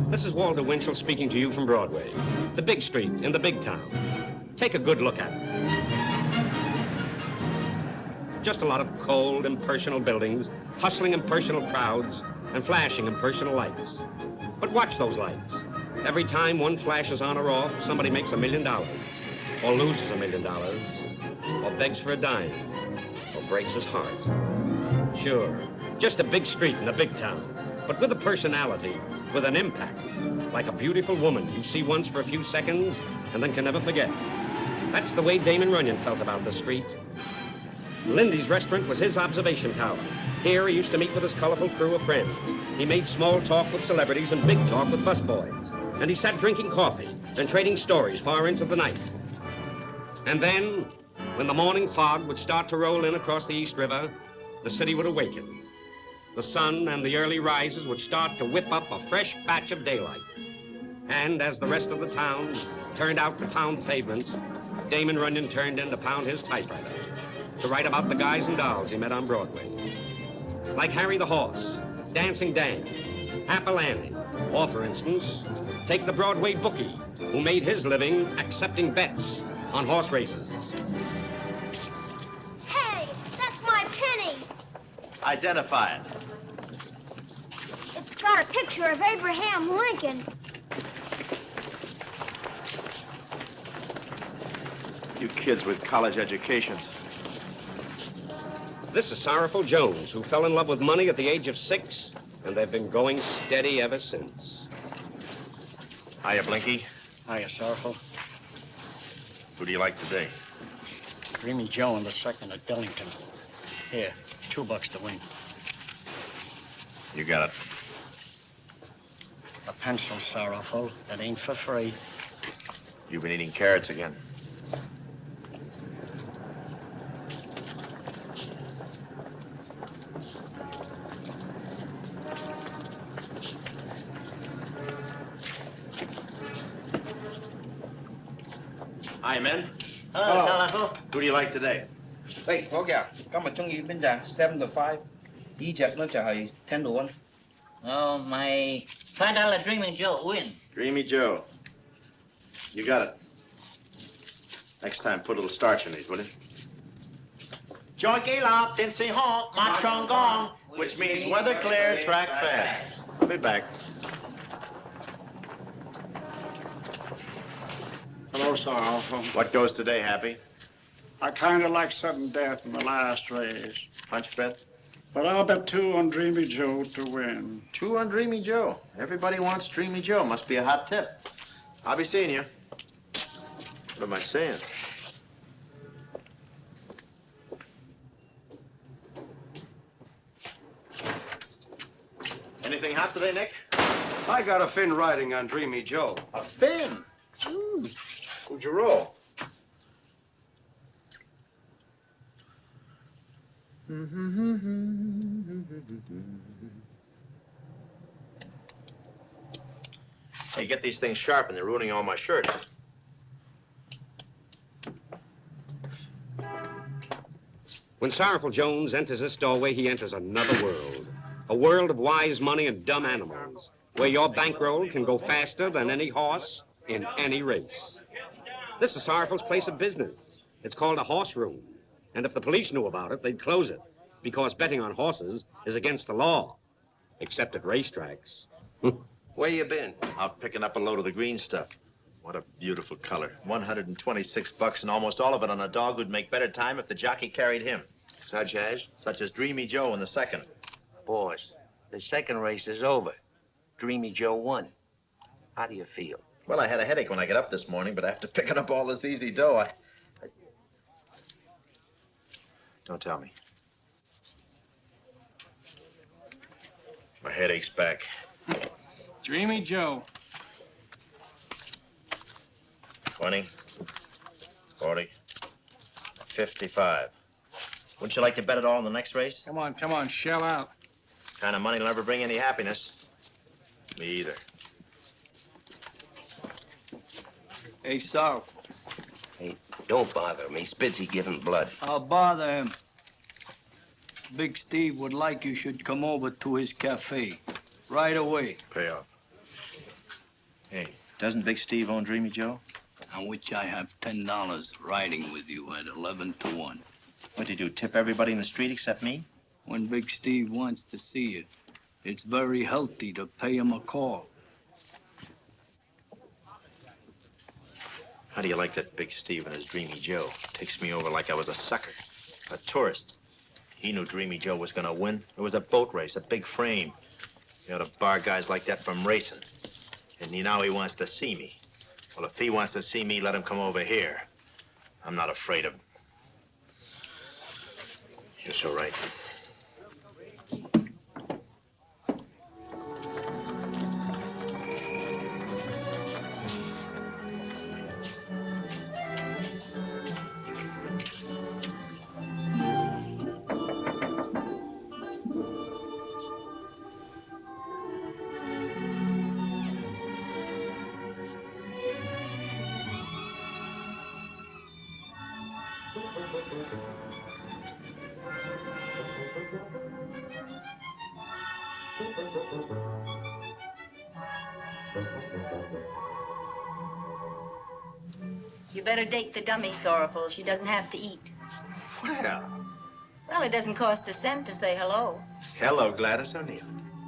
This is Walter Winchell speaking to you from Broadway, the big street in the big town. Take a good look at it. Just a lot of cold, impersonal buildings, hustling impersonal crowds, and flashing impersonal lights. But watch those lights. Every time one flashes on or off, somebody makes $1 million, or loses $1 million, or begs for a dime, or breaks his heart. Sure, just a big street in a big town, but with a personality, with an impact, like a beautiful woman you see once for a few seconds and then can never forget. That's the way Damon Runyon felt about the street. Lindy's restaurant was his observation tower. Here he used to meet with his colorful crew of friends. He made small talk with celebrities and big talk with busboys. And he sat drinking coffee and trading stories far into the night. And then, when the morning fog would start to roll in across the East River, the city would awaken. The sun and the early rises would start to whip up a fresh patch of daylight. And as the rest of the town turned out to pound pavements, Damon Runyon turned in to pound his typewriter, to write about the guys and dolls he met on Broadway. Like Harry the Horse, Dancing Dan, Apple Annie, or for instance, take the Broadway bookie who made his living accepting bets on horse races. Hey, that's my penny. Identify it. It's got a picture of Abraham Lincoln. You kids with college educations. This is Sorrowful Jones, who fell in love with money at the age of 6, and they've been going steady ever since. Hiya, Blinky. Hiya, Sorrowful. Who do you like today? Dreamy Joe in the second at Dillington. Here, $2 to win. You got it. A pencil, Sorrowful. That ain't for free. You've been eating carrots again. Hi, men. Hello, Sorrowful. Who do you like today? 喂，我嘅，今日中意邊隻？7 to 5，呢隻咧就係10 to 1。Oh, my $5 Dreaming Joe win. Dreamy Joe. You got it. Next time, put a little starch in these, will you? Joy Gala, Tinsy Hall, March on Gong, which means weather clear, track fast. I'll be back. Hello, Sorrowful. What goes today, Happy? I kind of like sudden death in the last race. Punch bet? But I'll bet 2 on Dreamy Joe to win. 2 on Dreamy Joe. Everybody wants Dreamy Joe. Must be a hot tip. I'll be seeing you. What am I saying? Anything hot today, Nick? I got a fin riding on Dreamy Joe. A fin? Who'd you roll? Hey, get these things sharp and they're ruining all my shirts. When Sorrowful Jones enters this doorway, he enters another world. A world of wise money and dumb animals, where your bankroll can go faster than any horse in any race. This is Sorrowful's place of business. It's called a horse room. And if the police knew about it, they'd close it, because betting on horses is against the law, except at racetracks. Where you been? Out picking up a load of the green stuff. What a beautiful color. $126 and almost all of it on a dog who'd make better time if the jockey carried him. Such as? Such as Dreamy Joe in the second. Boss, the second race is over. Dreamy Joe won. How do you feel? Well, I had a headache when I got up this morning, but after picking up all this easy dough, I... Don't tell me. My headache's back. Dreamy Joe. 20, 40, 55. Wouldn't you like to bet it all in the next race? Come on, shell out. Kind of money will never bring any happiness. Me either. Hey, Sorrowful. Hey, don't bother me. Spitzy giving blood. I'll bother him. Big Steve would like you should come over to his cafe. Right away. Pay off. Hey, doesn't Big Steve own Dreamy Joe? On which I have $10 riding with you at 11 to 1. What'd you do, tip everybody in the street except me? When Big Steve wants to see you, it's very healthy to pay him a call. How do you like that Big Steve and his Dreamy Joe? Takes me over like I was a sucker, a tourist. He knew Dreamy Joe was gonna win. It was a boat race, a big frame. You ought to bar guys like that from racing. And now he wants to see me. Well, if he wants to see me, let him come over here. I'm not afraid of him. You're so right. You better date the dummy, Sorrowful. She doesn't have to eat. Well, it doesn't cost a cent to say hello. Hello, Gladys O'Neill.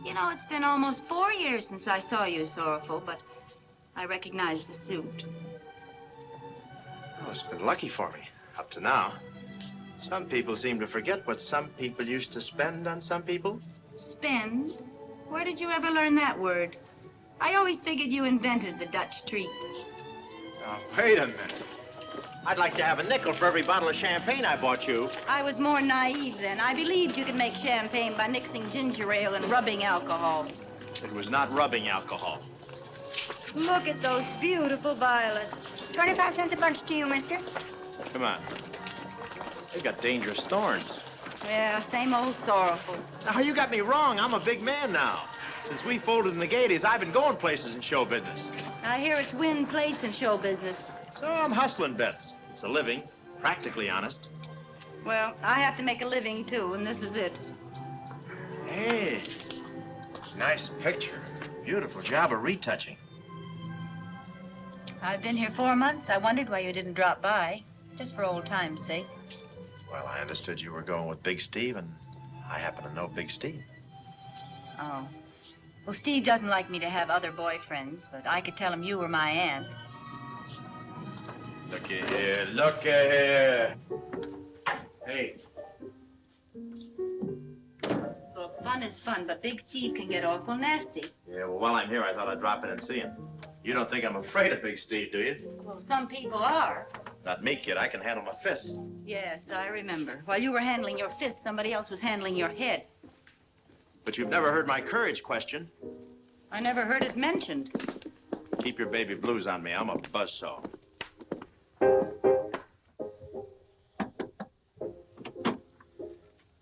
You know, it's been almost 4 years since I saw you, Sorrowful, but I recognize the suit. Oh, it's been lucky for me, up to now. Some people seem to forget what some people used to spend on some people. Spend? Where did you ever learn that word? I always figured you invented the Dutch treat. Now, wait a minute. I'd like to have a nickel for every bottle of champagne I bought you. I was more naive then. I believed you could make champagne by mixing ginger ale and rubbing alcohol. It was not rubbing alcohol. Look at those beautiful violets. 25 cents a bunch to you, mister. Come on. They've got dangerous thorns. Yeah, same old Sorrowful. Now, you got me wrong. I'm a big man now. Since we folded in the Gaieties, I've been going places in show business. I hear it's win place in show business. So I'm hustling bets. It's a living, practically honest. Well, I have to make a living, too, and this is it. Hey, nice picture. Beautiful job of retouching. I've been here 4 months. I wondered why you didn't drop by, just for old time's sake. Well, I understood you were going with Big Steve, and I happen to know Big Steve. Oh. Well, Steve doesn't like me to have other boyfriends, but I could tell him you were my aunt. Looky here, looky here. Hey. Well, fun is fun, but Big Steve can get awful nasty. Yeah, well, while I'm here, I thought I'd drop in and see him. You don't think I'm afraid of Big Steve, do you? Well, some people are. Not me, kid. I can handle my fist. Yes, I remember. While you were handling your fist, somebody else was handling your head. But you've never heard my courage question. I never heard it mentioned. Keep your baby blues on me. I'm a buzzsaw.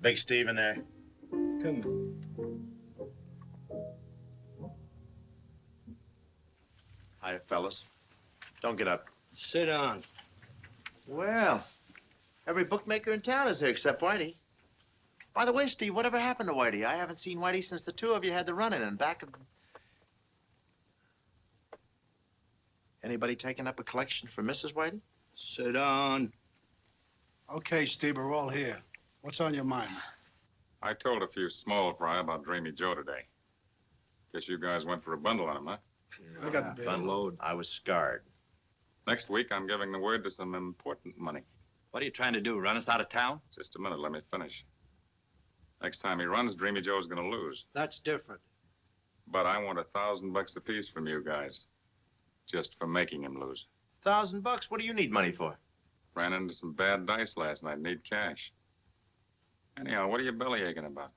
Big Steve in there. Come. Hi, fellas. Don't get up. Sit down. Well, every bookmaker in town is here except Whitey. By the way, Steve, whatever happened to Whitey? I haven't seen Whitey since the two of you had the run-in and back of... Anybody taking up a collection for Mrs. Whitey? Sit down. Okay, Steve, we're all here. What's on your mind? I told a few small fry about Dreamy Joe today. Guess you guys went for a bundle on him, huh? I got the bill. Unload. I was scarred. Next week, I'm giving the word to some important money. What are you trying to do, run us out of town? Just a minute, let me finish. Next time he runs, Dreamy Joe's gonna lose. That's different. But I want $1,000 apiece from you guys. Just for making him lose. $1,000? What do you need money for? Ran into some bad dice last night, need cash. Anyhow, what are you bellyaching about?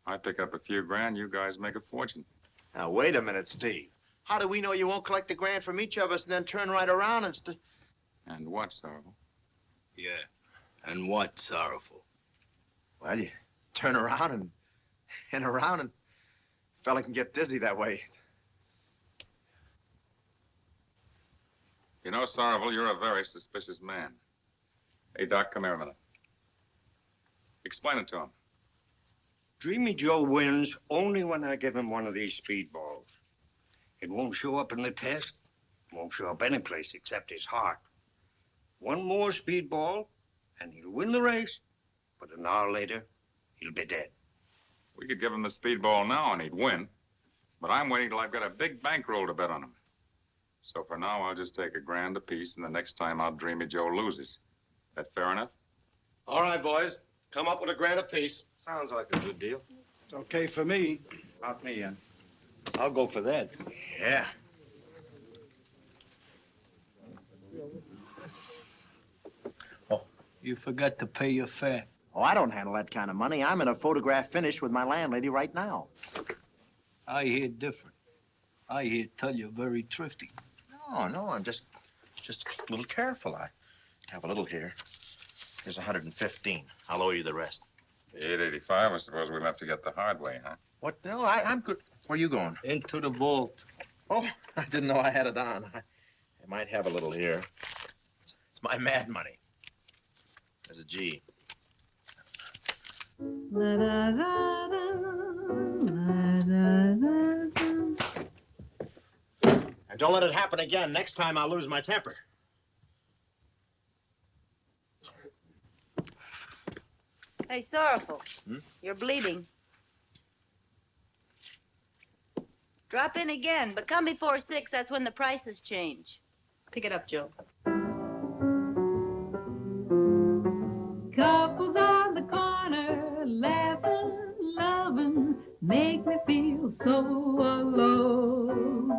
I pick up a few grand, you guys make a fortune. Now, wait a minute, Steve. How do we know you won't collect a grand from each of us and then turn right around and And what, Sorrowful? Yeah. And what, Sorrowful? Well, you turn around and around, and a fella can get dizzy that way. You know, Sorrowful, you're a very suspicious man. Hey, Doc, come here a minute. Explain it to him. Dreamy Joe wins only when I give him one of these speedballs. It won't show up in the test. Won't show up any place except his heart. One more speedball, and he'll win the race. But an hour later, he'll be dead. We could give him the speedball now and he'd win. But I'm waiting till I've got a big bankroll to bet on him. So for now, I'll just take $1,000 apiece, and the next time out, Dreamy Joe loses. That fair enough? All right, boys. Come up with $1,000 apiece. Sounds like a good deal. It's okay for me. Not me, I'll go for that. Yeah. You forgot to pay your fare. Oh, I don't handle that kind of money. I'm in a photograph finish with my landlady right now. I hear different. I hear tell you're very thrifty. No, I'm just a little careful. I have a little here. Here's 115. I'll owe you the rest. The 885, I suppose we'll have to get the hard way, huh? What? No, I'm good. Where are you going? Into the vault. Oh, I didn't know I had it on. I might have a little here. It's my mad money. There's a G. And don't let it happen again. Next time I'll lose my temper. Hey, Sorrowful. Hmm? You're bleeding. Drop in again, but come before 6. That's when the prices change. Pick it up, Joe. Couples on the corner, laughing, loving, make me feel so alone.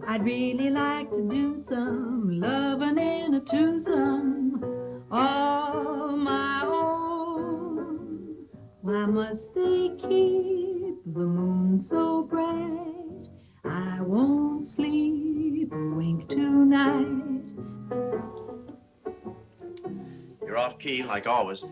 I'd really like to do some loving in a twosome, all my own. Why must they keep the moon so bright? I won't sleep a wink tonight. You're off key, like always.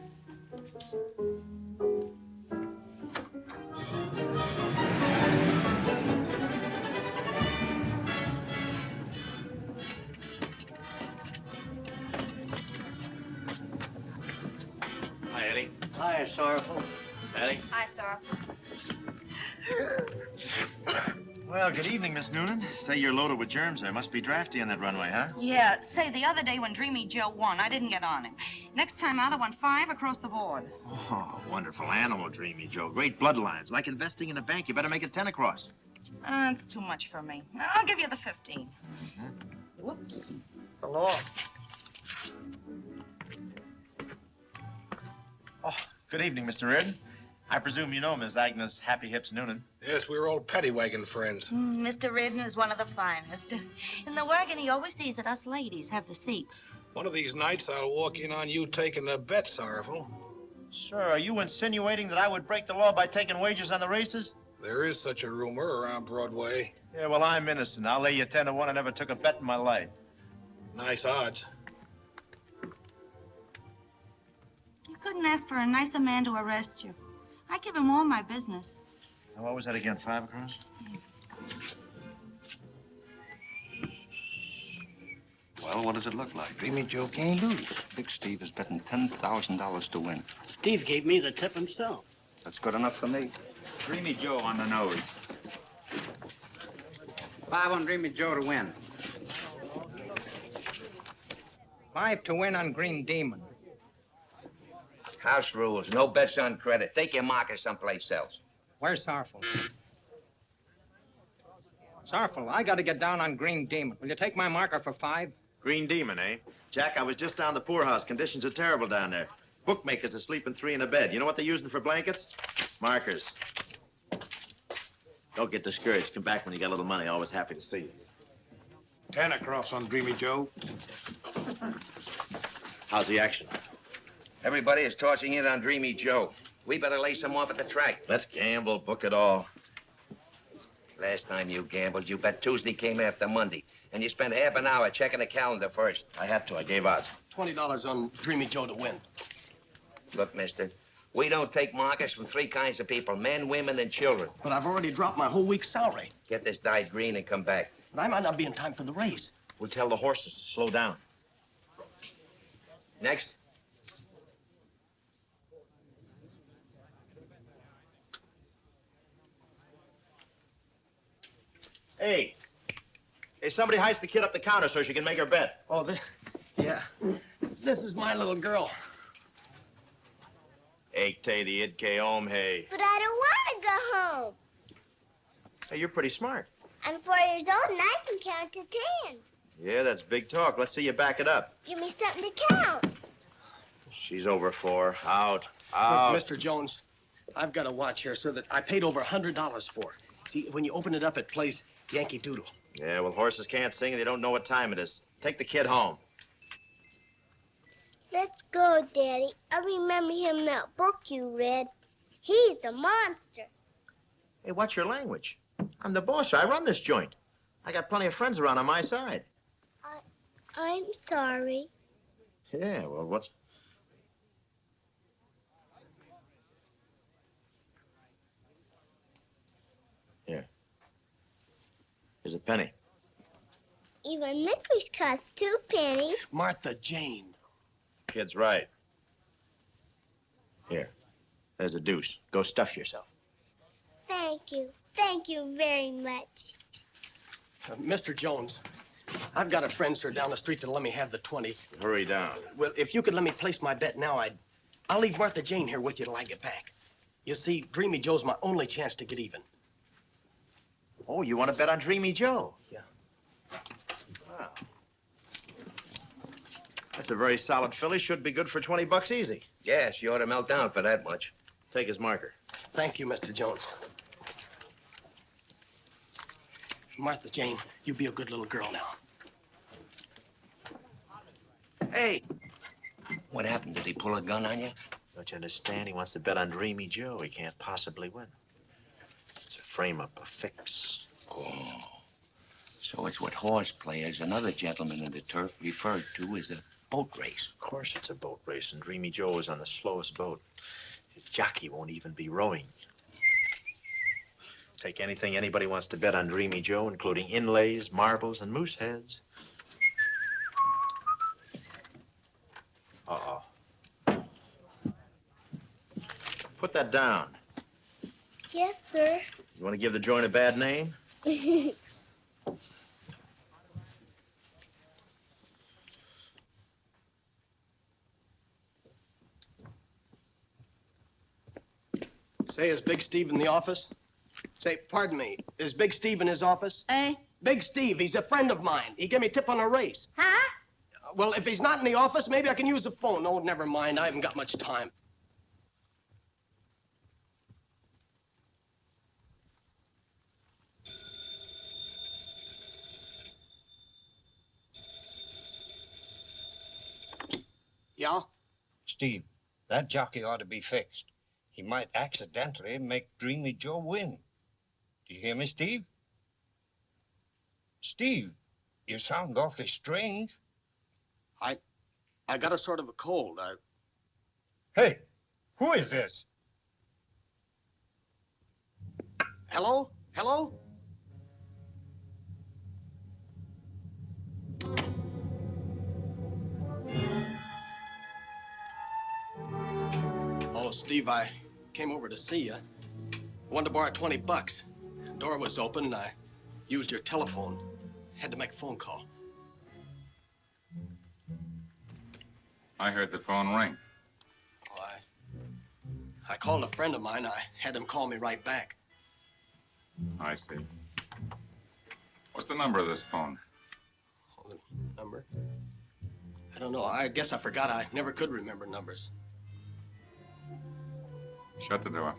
Hi, Eddie. Hi, Sorrowful. Eddie. Hi, Sorrowful. Well, good evening, Miss Noonan. Say you're loaded with germs there. Must be drafty on that runway, huh? Yeah, say, the other day when Dreamy Joe won, I didn't get on him. Next time out, I won 5 across the board. Oh, wonderful animal, Dreamy Joe. Great bloodlines. Like investing in a bank. You better make it 10 across. It's too much for me. I'll give you the 15. Whoops. The law. Oh, good evening, Mr. Reardon. I presume you know Miss Agnes Happy Hips Noonan. Yes, we were old paddy wagon friends. Mr. Reardon is one of the finest. In the wagon, he always sees that us ladies have the seats. One of these nights, I'll walk in on you taking the bet, Sorrowful. Sir, are you insinuating that I would break the law by taking wagers on the races? There is such a rumor around Broadway. Yeah, well, I'm innocent. I'll lay you 10 to 1. I never took a bet in my life. Nice odds. You couldn't ask for a nicer man to arrest you. I give him all my business. Now, what was that again, 5 across? Well, what does it look like? Dreamy Joe can't lose. Big Steve is betting $10,000 to win. Steve gave me the tip himself. That's good enough for me. Dreamy Joe on the nose. 5 on Dreamy Joe to win. 5 to win on Green Demon. House rules, no bets on credit. Take your marker someplace else. Where's Sorrowful? Sorrowful, I got to get down on Green Demon. Will you take my marker for 5? Green Demon, eh? Jack, I was just down the poorhouse. Conditions are terrible down there. Bookmakers are sleeping 3 in a bed. You know what they're using for blankets? Markers. Don't get discouraged. Come back when you got a little money. Always happy to see you. 10 across on Dreamy Joe. How's the action? Everybody is tossing in on Dreamy Joe. We better lay some off at the track. Let's gamble. Book it all. Last time you gambled, you bet Tuesday came after Monday. And you spent half an hour checking the calendar first. I had to. I gave odds. $20 on Dreamy Joe to win. Look, mister, we don't take markers from 3 kinds of people, men, women, and children. But I've already dropped my whole week's salary. Get this dyed green and come back. But I might not be in time for the race. We'll tell the horses to slow down. Next. Hey. Hey, somebody heist the kid up the counter so she can make her bet. Oh, yeah. This is my little girl. Ekte the idke om hey. But I don't want to go home. Hey, you're pretty smart. I'm 4 years old and I can count to 10. Yeah, that's big talk. Let's see you back it up. Give me something to count. She's over 4. Out. Look, Mr. Jones, I've got a watch here, sir, that I paid over $100 for. See, when you open it up, it plays Yankee Doodle. Yeah, well, horses can't sing and they don't know what time it is. Take the kid home. Let's go, Daddy. I remember him in that book you read. He's the monster. Hey, what's your language? I'm the boss. I run this joint. I got plenty of friends around on my side. I'm sorry. Yeah, well, what's... Here. Here's a penny. Even licorice costs 2 pennies. Martha Jane. Kid's right. Here. There's a deuce. Go stuff yourself. Thank you. Thank you very much. Mr. Jones, I've got a friend, sir, down the street that'll let me have the 20. Hurry down. Well, if you could let me place my bet now, I'll leave Martha Jane here with you till I get back. You see, Dreamy Joe's my only chance to get even. Oh, you want to bet on Dreamy Joe? Yeah. Wow. That's a very solid filly. Should be good for 20 bucks easy. Yes, you ought to melt down for that much. Take his marker. Thank you, Mr. Jones. Martha Jane, you be a good little girl now. Hey! What happened? Did he pull a gun on you? Don't you understand? He wants to bet on Dreamy Joe. He can't possibly win. It's a frame-up, a fix. Oh. So it's what horse players and other gentlemen in the turf referred to as a boat race. Of course it's a boat race, and Dreamy Joe is on the slowest boat. His jockey won't even be rowing. Take anything anybody wants to bet on Dreamy Joe, including inlays, marbles, and moose heads. Uh-oh. Put that down. Yes, sir. You want to give the joint a bad name? Say, is Big Steve in the office? Say, pardon me, is Big Steve in his office? Eh? Big Steve, he's a friend of mine. He gave me a tip on a race. Huh? Well, if he's not in the office, maybe I can use the phone. No, never mind. I haven't got much time. Yeah? Steve, that jockey ought to be fixed. He might accidentally make Dreamy Joe win. Do you hear me, Steve? Steve, you sound awfully strange. I got a sort of a cold. Hey, who is this? Hello? Hello? Oh, Steve, I came over to see you. Wanted to borrow 20 bucks. Door was open, and I used your telephone. Had to make a phone call. I heard the phone ring. Oh, I called a friend of mine. I had him call me right back. I see. What's the number of this phone? Oh, the number? I don't know. I guess I forgot. I never could remember numbers. Shut the door.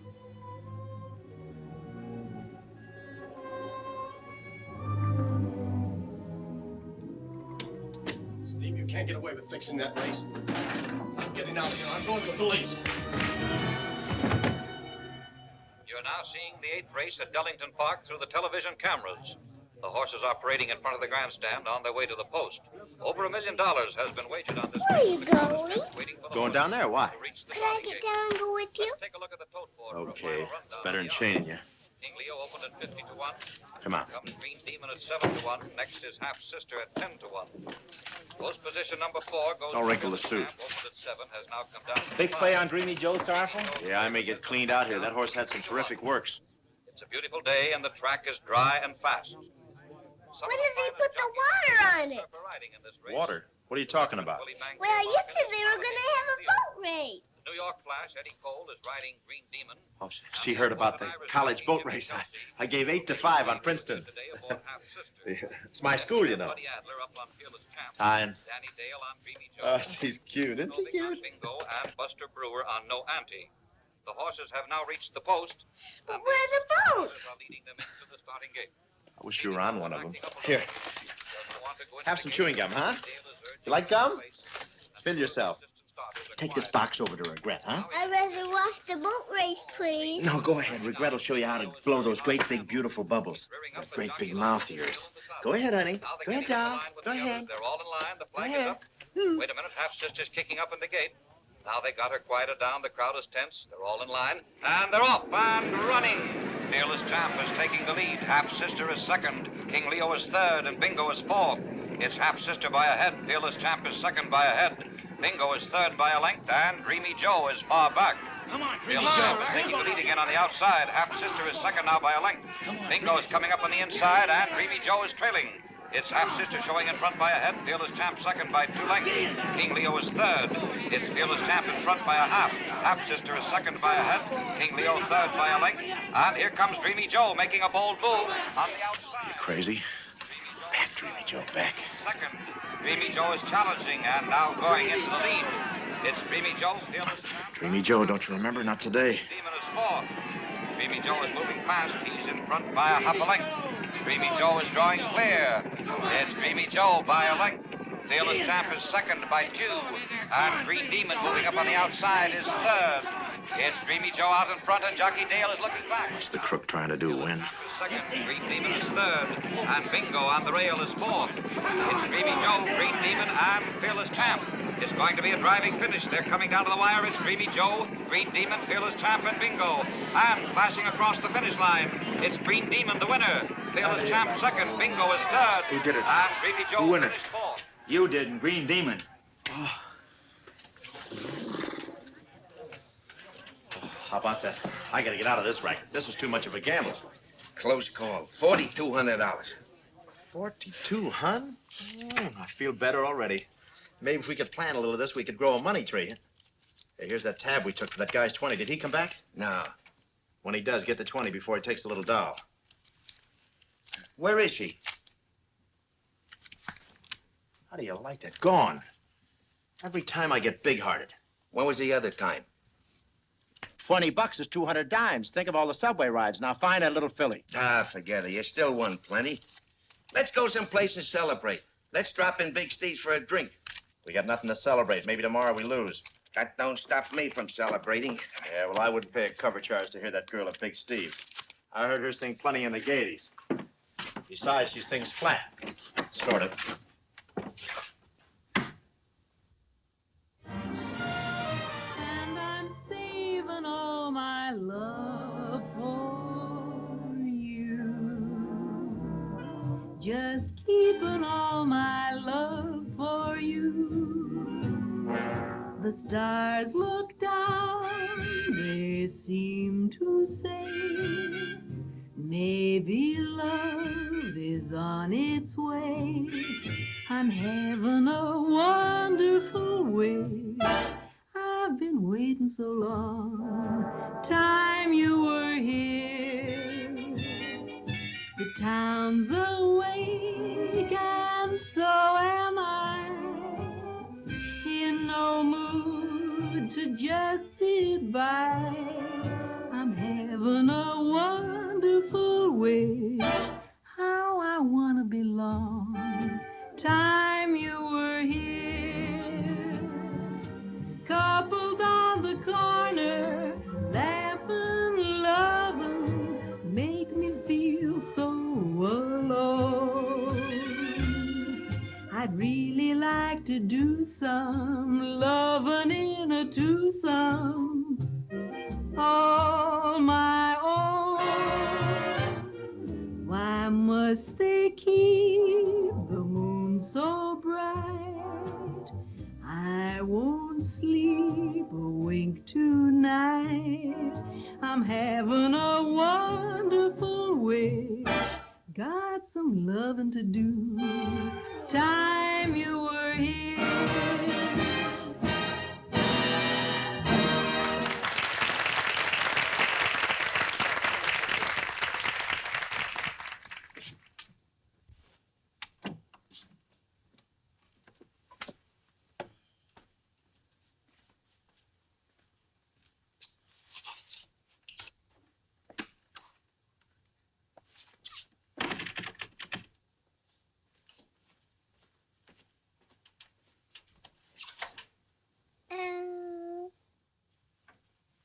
Steve, you can't get away with fixing that race. I'm getting out of here. I'm going to the police. You're now seeing the 8th race at Dellington Park through the television cameras. The horses are parading in front of the grandstand on their way to the post. Over $1 million has been wagered on this Where are race. you going? Going down there, why? Could I get down and go with you? Take a look at the tote board. Okay, it's better than chaining you. King Leo opened at 50 to 1. Come on. Comes Green Demon at 7 to 1. Next is Half Sister at 10 to 1. Post position number 4 goes. Don't wrinkle the suit. Opened at 7 has now come down. To Big 5. play on Dreamy Joe, Sorrowful? Yeah, I may get cleaned out here. That horse had some terrific works. It's a beautiful day and the track is dry and fast. When did they put the water on it? Water? What are you talking about? Well, you said they were going to have a boat race. New York Flash Eddie Cole is riding Green Demon. Oh, she heard about the college boat race. I gave 8 to 5 on Princeton. It's my school, you know. Tyne. Oh, she's cute. Isn't she cute? Bingo and Buster Brewer on No Ante. The horses have now reached the post. But where are the boats? Leading them into the starting gate. I wish you were on one of them. Here. Have some chewing gum, huh? You like gum? Fill yourself. Take this box over to Regret, huh? I'd rather watch the boat race, please. No, go ahead. Regret will show you how to blow those great big beautiful bubbles. That great big mouth of yours. Go ahead, honey. Go ahead, doll. Go ahead. They're all in line. The flag is up. Wait a minute. Half-sister's kicking up in the gate. Now they got her quieted down. The crowd is tense. They're all in line. And they're off and running. Fearless Champ is taking the lead. Half-sister is second. King Leo is third, and Bingo is fourth. It's Half-sister by a head. Fearless Champ is second by a head. Bingo is third by a length, and Dreamy Joe is far back. Come on, Fearless Champ is taking the lead again on the outside. Half-sister is second now by a length. Bingo is coming up on the inside, and Dreamy Joe is trailing. It's Half-sister showing in front by a head. Fearless Champ second by 2 lengths. King Leo is third. It's Fearless Champ in front by a half. Half-sister is second by a head. King Leo third by a length. And here comes Dreamy Joe making a bold move on the outside. You crazy? Back, Dreamy Joe, back. Second. Dreamy Joe is challenging and now going into the lead. It's Dreamy Joe, Fearless Champ. Dreamy Joe, don't you remember? Not today. Demon is fourth. Dreamy Joe is moving fast. He's in front by a half a length. Dreamy Joe is drawing clear. It's Dreamy Joe by a length. Fearless Champ is second by 2. And Green Demon moving up on the outside is third. It's Dreamy Joe out in front, and Jockey Dale is looking back. What's the crook trying to do, win? Second, Green Demon is third, and Bingo on the rail is fourth. It's Dreamy Joe, Green Demon, and Fearless Champ. It's going to be a driving finish. They're coming down to the wire. It's Dreamy Joe, Green Demon, Fearless Champ, and Bingo. And flashing across the finish line, it's Green Demon, the winner. Fearless Champ second, Bingo is third. Who did it? And Dreamy Joe Who won it? finished fourth. You did, and Green Demon. How about that? I gotta get out of this racket. This is too much of a gamble. Close call. $4,200. 42, hun? I feel better already. Maybe if we could plan a little of this, we could grow a money tree. Hey, here's that tab we took for that guy's 20. Did he come back? No. When he does, get the 20 before he takes the little doll. Where is she? How do you like that? Gone. Every time I get big-hearted. When was the other time? $20 is 200 dimes. Think of all the subway rides. Now find that little filly. Ah, forget it. You still won plenty. Let's go someplace and celebrate. Let's drop in Big Steve's for a drink. We got nothing to celebrate. Maybe tomorrow we lose. That don't stop me from celebrating. Yeah, well, I wouldn't pay a cover charge to hear that girl at Big Steve. I heard her sing plenty in the Gaieties. Besides, she sings flat. Sort of. And I'm saving all my love for you. Just keeping all my love for you. The stars look down, they seem to say, maybe love is on its way. I'm having a wonderful wish. I've been waiting so long. Time you were here. The town's awake and so am I. In no mood to just sit by. I'm having a wonderful wish. How I wanna belong. Time you were here. Couples on the corner, laughing, loving, make me feel so alone. I'd really like to do some loving in a twosome, all my own. Why must they keep the moon so bright? I won't sleep a wink tonight. I'm having a wonderful wish. got some loving to do. Time you were here.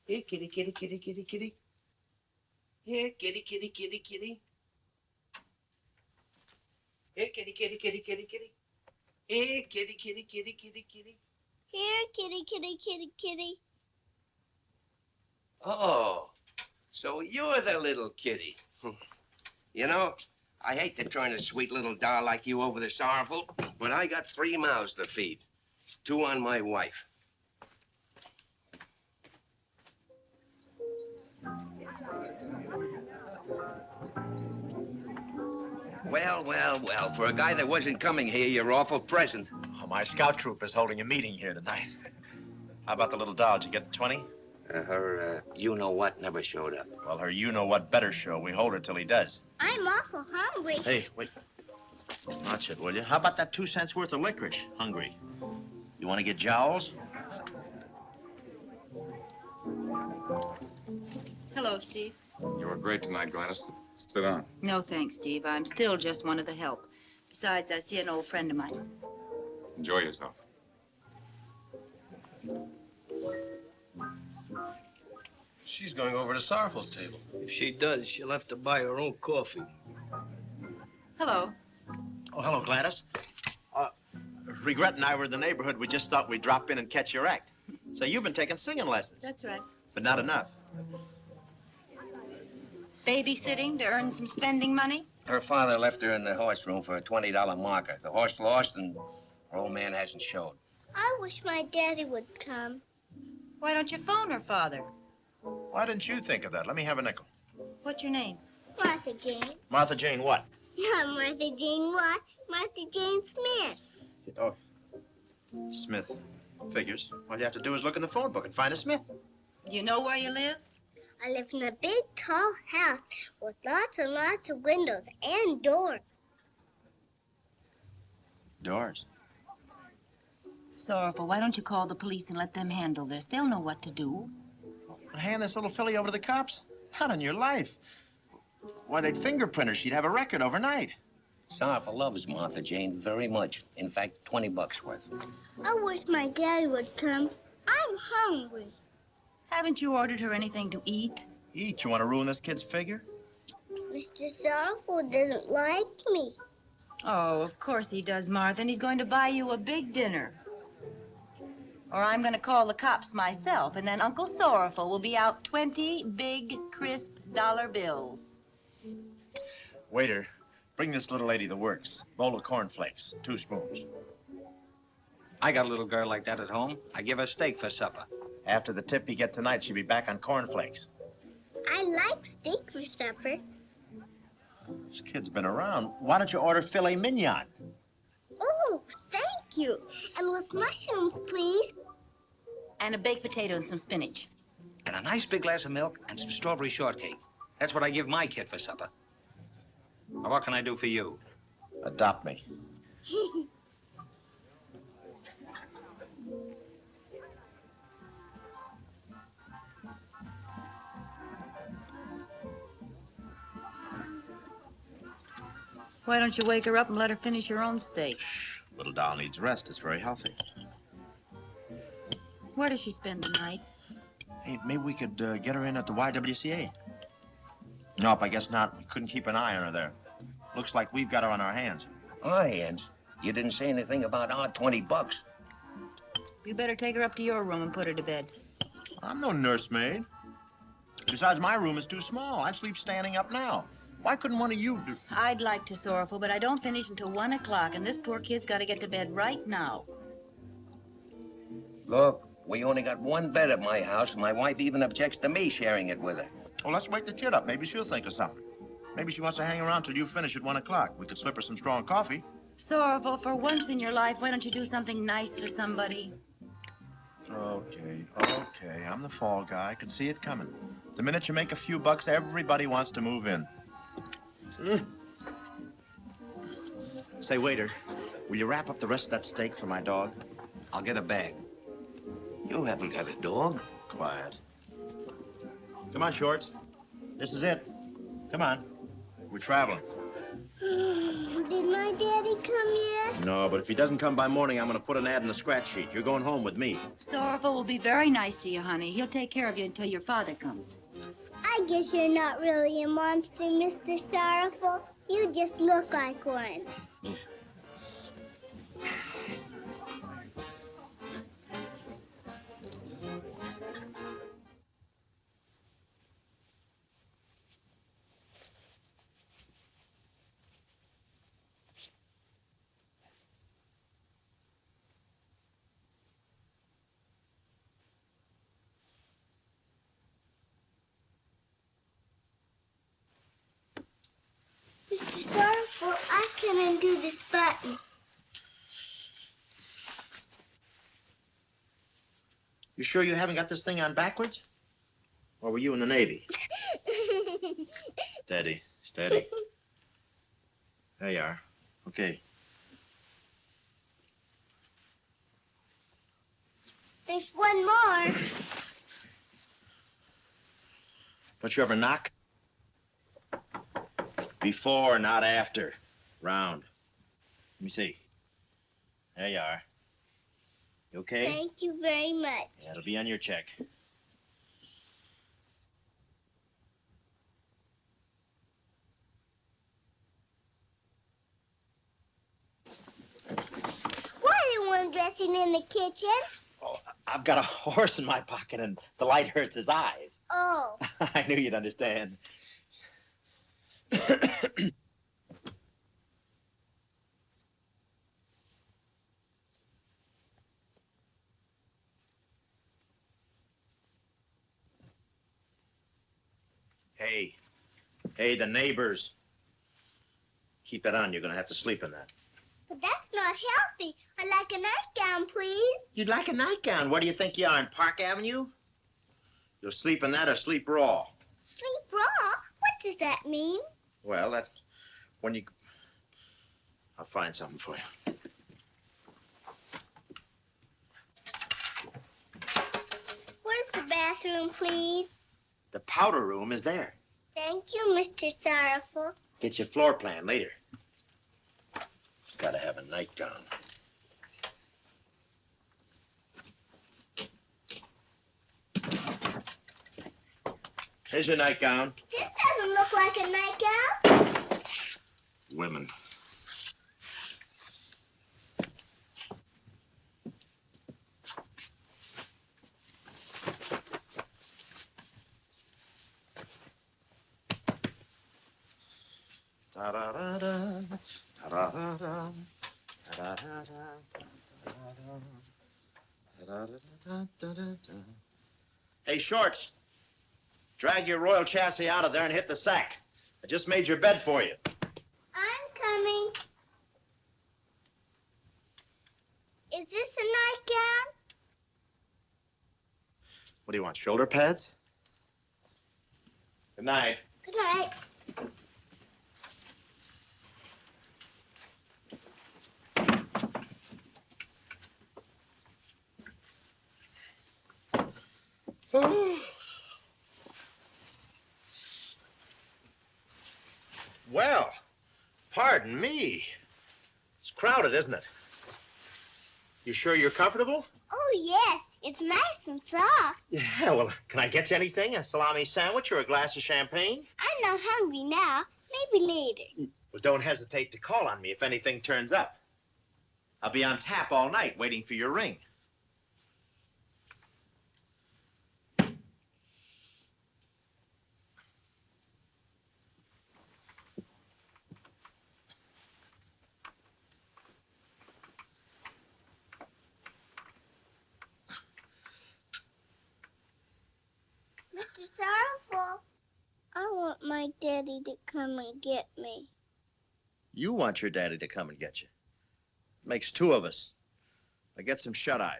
Here, kitty, kitty, kitty, kitty, kitty. Here, kitty, kitty, kitty, kitty. Here, kitty, kitty, kitty, kitty, kitty. Here, kitty, kitty, kitty, kitty, kitty. Here, kitty, kitty, kitty, kitty. Oh, so you're the little kitty. You know, I hate to turn a sweet little doll like you over the Sorrowful, but I got 3 mouths to feed. 2 on my wife. Well, well, well, for a guy that wasn't coming here, you're awful present. Oh, my scout troop is holding a meeting here tonight. How about the little doll? Did you get the 20? Her you-know-what never showed up. Well, her you-know-what better show. We hold her till he does. I'm awful hungry. Hey, wait. Watch it, will you? How about that 2 cents worth of licorice? Hungry. You want to get jowls? Hello, Steve. You were great tonight, Gladys. Sit down. No, thanks, Steve. I'm still just one of the help. Besides, I see an old friend of mine. Enjoy yourself. She's going over to Sorrowful's table. If she does, she'll have to buy her own coffee. Hello. Oh, hello, Gladys. Regret and I were in the neighborhood. We just thought we'd drop in and catch your act. So you've been taking singing lessons. That's right. But not enough. Babysitting to earn some spending money? Her father left her in the horse room for a $20 marker. The horse lost, and her old man hasn't showed. I wish my daddy would come. Why don't you phone her father? Why didn't you think of that? Let me have a nickel. What's your name? Martha Jane. Martha Jane what? Not Martha Jane what? Martha Jane Smith. Oh, Smith. Figures. All you have to do is look in the phone book and find a Smith. Do you know where you live? I live in a big, tall house with lots and lots of windows and doors. Doors. Sorrowful, why don't you call the police and let them handle this? They'll know what to do. Hand this little filly over to the cops? Not on your life. Why, they'd fingerprint her. She'd have a record overnight. Sorrowful loves Martha Jane very much. In fact, 20 bucks worth. I wish my daddy would come. I'm hungry. Haven't you ordered her anything to eat? Eat? You want to ruin this kid's figure? Mr. Sorrowful doesn't like me. Oh, of course he does, Martha, and he's going to buy you a big dinner. Or I'm going to call the cops myself, and then Uncle Sorrowful will be out 20 big, crisp dollar bills. Waiter, bring this little lady the works. Bowl of cornflakes, 2 spoons. I got a little girl like that at home. I give her steak for supper. After the tip you get tonight, she'll be back on cornflakes. I like steak for supper. This kid's been around. Why don't you order filet mignon? Oh, thank you. And with mushrooms, please. And a baked potato and some spinach. And a nice big glass of milk and some strawberry shortcake. That's what I give my kid for supper. Now, what can I do for you? Adopt me. Why don't you wake her up and let her finish her own steak? Little doll needs rest. It's very healthy. Where does she spend the night? Hey, maybe we could get her in at the YWCA. Nope, I guess not. We couldn't keep an eye on her there. Looks like we've got her on our hands. Our hands? You didn't say anything about our 20 bucks. You better take her up to your room and put her to bed. I'm no nursemaid. Besides, my room is too small. I sleep standing up now. Why couldn't one of you do... I'd like to, Sorrowful, but I don't finish until 1 o'clock, and this poor kid's got to get to bed right now. Look, we only got 1 bed at my house, and my wife even objects to me sharing it with her. Well, let's wake the kid up. Maybe she'll think of something. Maybe she wants to hang around till you finish at 1 o'clock. We could slip her some strong coffee. Sorrowful, for once in your life, why don't you do something nice for somebody? Okay. I'm the fall guy. I can see it coming. The minute you make a few bucks, everybody wants to move in. Say, waiter, will you wrap up the rest of that steak for my dog? I'll get a bag. You haven't got a dog. Quiet. Come on, Shorts. This is it. Come on. We're traveling. Did my daddy come yet? No, but if he doesn't come by morning, I'm going to put an ad in the scratch sheet. You're going home with me. Sorrowful will be very nice to you, honey. He'll take care of you until your father comes. I guess you're not really a monster, Mr. Sorrowful. You just look like one. Mr. Sorrowful, I can undo this button. You sure you haven't got this thing on backwards? Or were you in the Navy? Steady, steady. There you are. Okay. There's one more. Don't you ever knock? Before, not after. Round. Let me see. There you are. You okay? Thank you very much. Yeah, it'll be on your check. Why are you undressing in the kitchen? Oh, I've got a horse in my pocket and the light hurts his eyes. Oh. I knew you'd understand. Hey, the neighbors. Keep that on. You're going to have to sleep in that. But that's not healthy. I'd like a nightgown, please. You'd like a nightgown. Where do you think you are, in Park Avenue? You'll sleep in that or sleep raw. Sleep raw? What does that mean? Well, that's when you... I'll find something for you. Where's the bathroom, please? The powder room is there. Thank you, Mr. Sorrowful. Get your floor plan later. Gotta have a nightgown. Here's your nightgown. This doesn't look like a nightgown. Women. Da-da-da-da, da-da-da-da, da-da-da-da, da-da-da-da-da-da-da. Hey, Shorts, drag your royal chassis out of there and hit the sack. I just made your bed for you. I'm coming. Is this a nightgown? What do you want, shoulder pads? Good night. Good night. Well, pardon me. It's crowded, isn't it? You sure you're comfortable? Oh, yes. It's nice and soft. Yeah, well, can I get you anything? A salami sandwich or a glass of champagne? I'm not hungry now. Maybe later. Well, don't hesitate to call on me if anything turns up. I'll be on tap all night waiting for your ring. Mr. Sorrowful, I want my my daddy to come and get me. You want your daddy to come and get you. Makes two of us. Now get some shut-eye.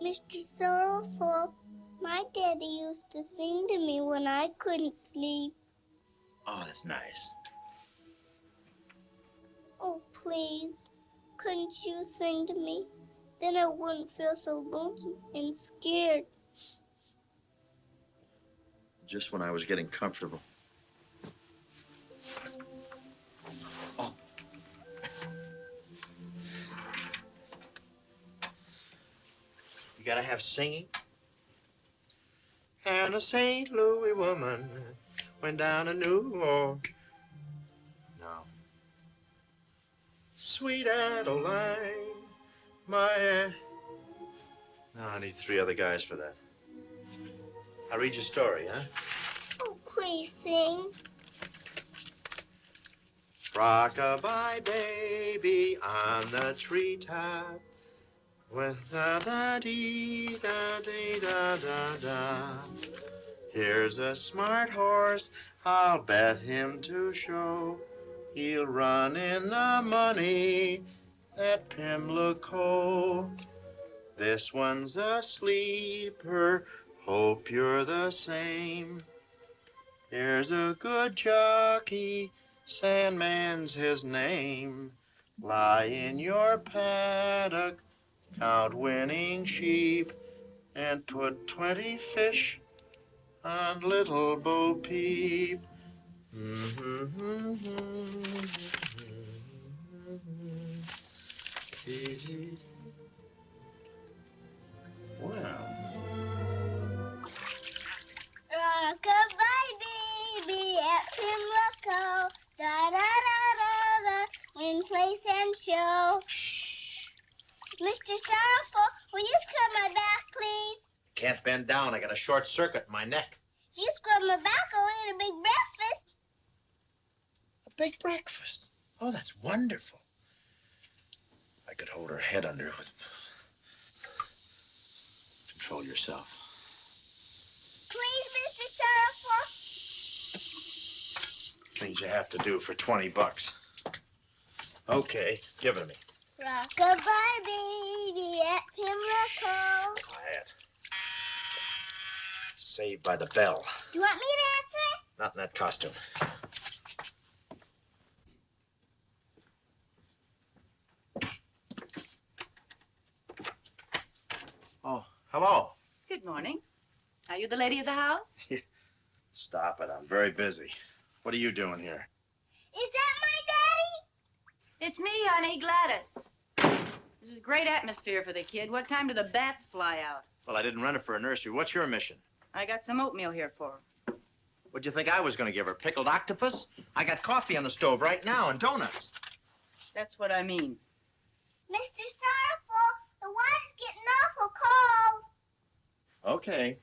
Mr. Sorrowful, my daddy used to sing to me when I couldn't sleep. Oh, that's nice. Oh, please, couldn't you sing to me? Then I wouldn't feel so lonesome and scared. Just when I was getting comfortable. Oh. You gotta have singing. And a St. Louis woman went down to New Orleans. No. Sweet Adeline, my... No, I need 3 other guys for that. I'll read your story, huh? Oh, please sing. Rock-a-bye baby on the treetop with da-da-dee-da-dee-da-da-da. Here's a smart horse, I'll bet him to show. He'll run in the money at Pimlico. This one's a sleeper, hope you're the same. Here's a good jockey, Sandman's his name. Lie in your paddock, count winning sheep, and put 20 fish on Little Bo Peep. Wow. Rock-a-bye baby at Pimlico, da-da-da-da-da, win, place, and show. Mr. Sorrowful, will you scrub my back, please? Can't bend down, I got a short circuit in my neck. If you scrub my back, I'll eat a big breakfast. A big breakfast? Oh, that's wonderful. I could hold her head under with... Control yourself. Please, Mr. Sorrowful. Things you have to do for 20 bucks. Okay, give it to me. Rock-a-bye baby at Pimlico. Quiet. Saved by the bell. Do you want me to answer it? Not in that costume. Oh, hello. Good morning. Are you the lady of the house? Stop it, I'm very busy. What are you doing here? Is that my daddy? It's me, honey, Gladys. This is great atmosphere for the kid. What time do the bats fly out? Well, I didn't rent her for a nursery. What's your mission? I got some oatmeal here for her. What'd you think I was going to give her? Pickled octopus? I got coffee on the stove right now and donuts. That's what I mean. Mr. Sorrowful, the water's getting awful cold. Okay.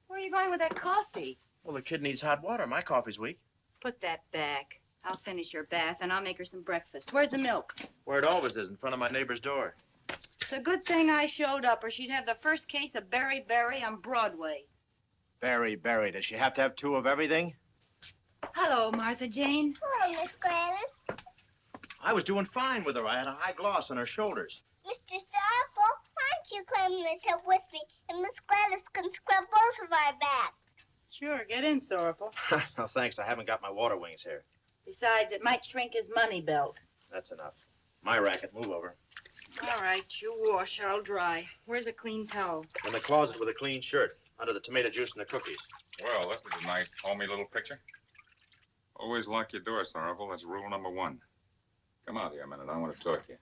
Where are you going with that coffee? Well, the kid needs hot water. My coffee's weak. Put that back. I'll finish your bath, and I'll make her some breakfast. Where's the milk? Where it always is, in front of my neighbor's door. It's a good thing I showed up, or she'd have the first case of berry on Broadway. Berry. Does she have to have 2 of everything? Hello, Martha Jane. Hello, Miss Gladys. I was doing fine with her. I had a high gloss on her shoulders. Mr. Sorrowful, why don't you climb in the tub with me, and Miss Gladys can scrub both of our backs? Sure, get in, Sorrowful. No, thanks. I haven't got my water wings here. Besides, it might shrink his money belt. That's enough. My racket. Move over. All right, you wash, I'll dry. Where's a clean towel? In the closet with a clean shirt, under the tomato juice and the cookies. Well, this is a nice, homey little picture. Always lock your door, Sorrowful. That's rule number 1. Come out here a minute. I want to talk to you.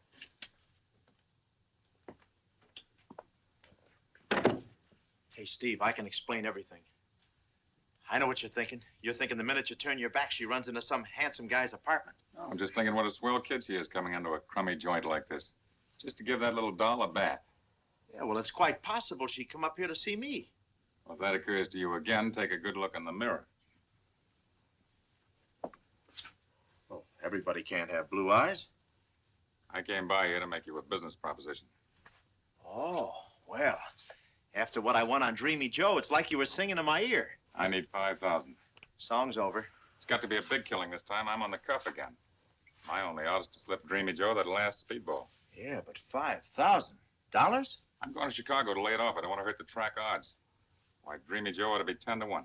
Hey, Steve, I can explain everything. I know what you're thinking. You're thinking the minute you turn your back, she runs into some handsome guy's apartment. No, I'm just thinking what a swell kid she is coming into a crummy joint like this. Just to give that little doll a bath. Yeah, well, it's quite possible she'd come up here to see me. Well, if that occurs to you again, take a good look in the mirror. Well, everybody can't have blue eyes. I came by here to make you a business proposition. Oh. Well, after what I won on Dreamy Joe, it's like you were singing in my ear. I need 5,000. Song's over. It's got to be a big killing this time. I'm on the cuff again. My only out is to slip Dreamy Joe that last speedball. Yeah, but $5,000? I'm going to Chicago to lay it off. I don't want to hurt the track odds. Why, Dreamy Joe ought to be 10 to 1.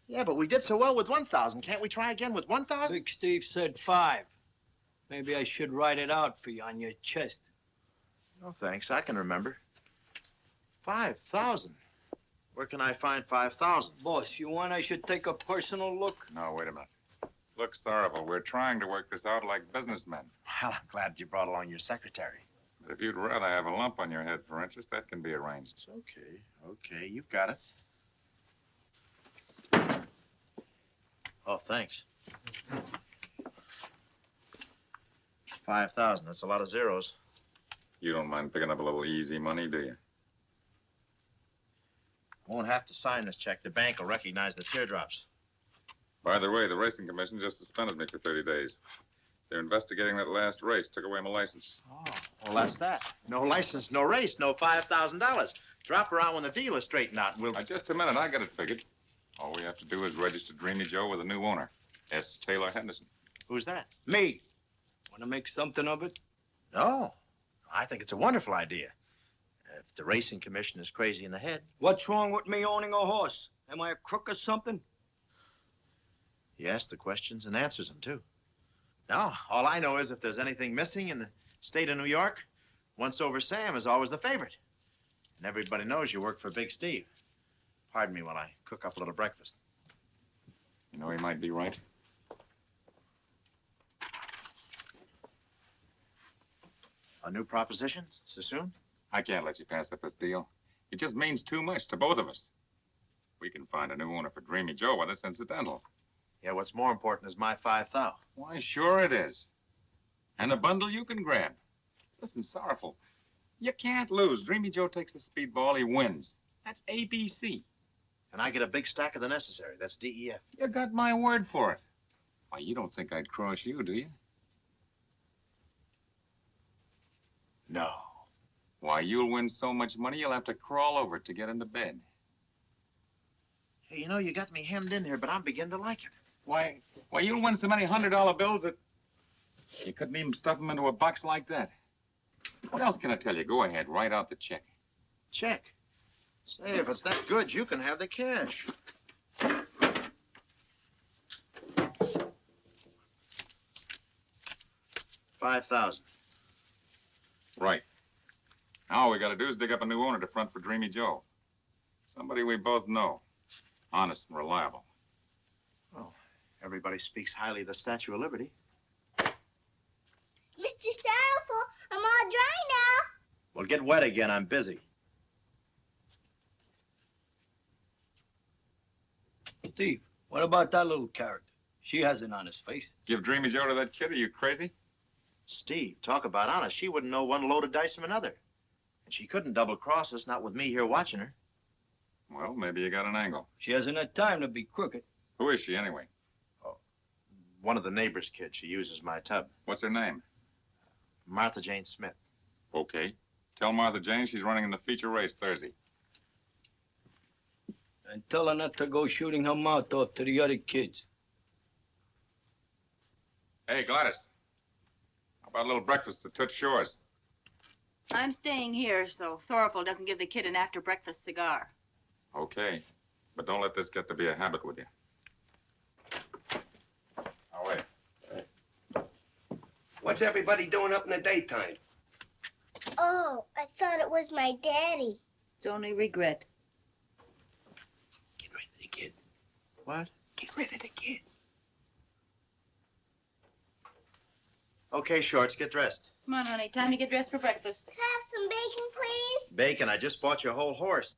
Yeah, but we did so well with 1,000. Can't we try again with 1,000? Big Steve said 5. Maybe I should write it out for you on your chest. No, thanks. I can remember. 5,000. Where can I find 5,000? Boss, you want I should take a personal look? No, wait a minute. Look, Sorrowful, we're trying to work this out like businessmen. Well, I'm glad you brought along your secretary. But if you'd rather have a lump on your head for interest, that can be arranged. It's okay. Okay, you've got it. Oh, thanks. 5,000. That's a lot of zeros. You don't mind picking up a little easy money, do you? Won't have to sign this check. The bank will recognize the teardrops. By the way, the racing commission just suspended me for 30 days. They're investigating that last race. Took away my license. Oh, well, that's that. No license, no race, no $5,000. Drop around when the deal is straightened out, and we'll... Just a minute. I got it figured. All we have to do is register Dreamy Joe with a new owner, S. Taylor Henderson. Who's that? Me. Want to make something of it? No. I think it's a wonderful idea. If the racing commission is crazy in the head. What's wrong with me owning a horse? Am I a crook or something? He asks the questions and answers them, too. No, all I know is if there's anything missing in the state of New York, Once Over Sam is always the favorite. And everybody knows you work for Big Steve. Pardon me while I cook up a little breakfast. You know, he might be right. A new proposition? So soon? I can't let you pass up this deal. It just means too much to both of us. We can find a new owner for Dreamy Joe, but it's incidental. Yeah, what's more important is my 5,000. Why, sure it is. And a bundle you can grab. Listen, Sorrowful, you can't lose. Dreamy Joe takes the speedball, he wins. That's ABC. And I get a big stack of the necessary. That's DEF. You got my word for it. Why, you don't think I'd cross you, do you? No. Why, you'll win so much money, you'll have to crawl over it to get into bed. Hey, you know, you got me hemmed in here, but I'm beginning to like it. Why, you'll win so many $100 bills that you couldn't even stuff them into a box like that. What else can I tell you? Go ahead, write out the check. Check? Say, if it's that good, you can have the cash. $5,000. Right. Now all we gotta do is dig up a new owner to front for Dreamy Joe. Somebody we both know. Honest and reliable. Oh, everybody speaks highly of the Statue of Liberty. Mr. Sorrowful, I'm all dry now. Well, get wet again. I'm busy. Steve, what about that little character? She has an honest face. Give Dreamy Joe to that kid? Are you crazy? Steve, talk about honest. She wouldn't know one load of dice from another. And she couldn't double-cross us, not with me here watching her. Well, maybe you got an angle. She hasn't had time to be crooked. Who is she, anyway? Oh, one of the neighbor's kids. She uses my tub. What's her name? Martha Jane Smith. Okay. Tell Martha Jane she's running in the feature race Thursday. And tell her not to go shooting her mouth off to the other kids. Hey, Gladys. How about a little breakfast at Toots Shores? I'm staying here so Sorrowful doesn't give the kid an after-breakfast cigar. Okay. But don't let this get to be a habit with you. Now, wait. What's everybody doing up in the daytime? Oh, I thought it was my daddy. It's only regret. Get rid of the kid. What? Get rid of the kid. Okay, Shorts, get dressed. Come on, honey. Time to get dressed for breakfast. Can I have some bacon, please? Bacon, I just bought you a whole horse.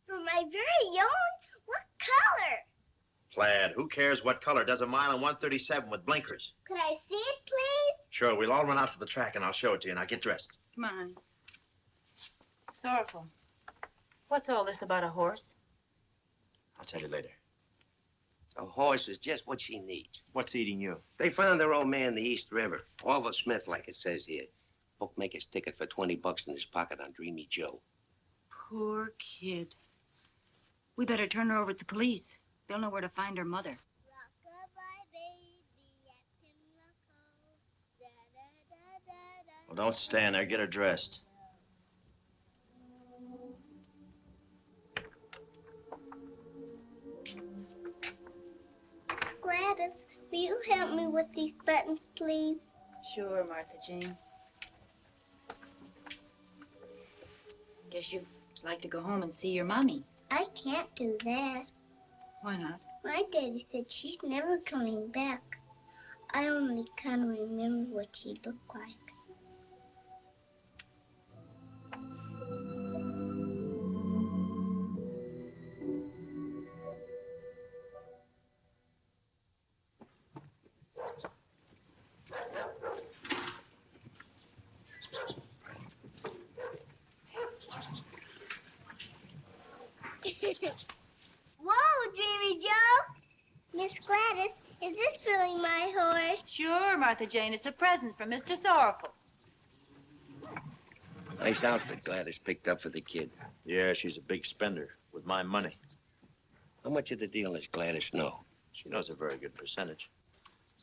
For my very own? What color? Plaid. Who cares what color? Does a mile in 137 with blinkers. Could I see it, please? Sure, we'll all run out to the track and I'll show it to you. Now get dressed. Come on, honey. Sorrowful. What's all this about a horse? I'll tell you later. A horse is just what she needs. What's eating you? They found their old man in the East River. Orville Smith, like it says here. Bookmaker's ticket for $20 in his pocket on Dreamy Joe. Poor kid. We better turn her over to the police. They'll know where to find her mother. Well, don't stand there. Get her dressed. Gladys, will you help me with these buttons, please? Sure, Martha Jane. Guess you'd like to go home and see your mommy. I can't do that. Why not? My daddy said she's never coming back. I only kind of remember what she looked like. Whoa, Dreamy Joe! Miss Gladys, is this really my horse? Sure, Martha Jane. It's a present from Mr. Sorrowful. Nice outfit Gladys picked up for the kid. Yeah, she's a big spender with my money. How much of the deal does Gladys know? She knows a very good percentage.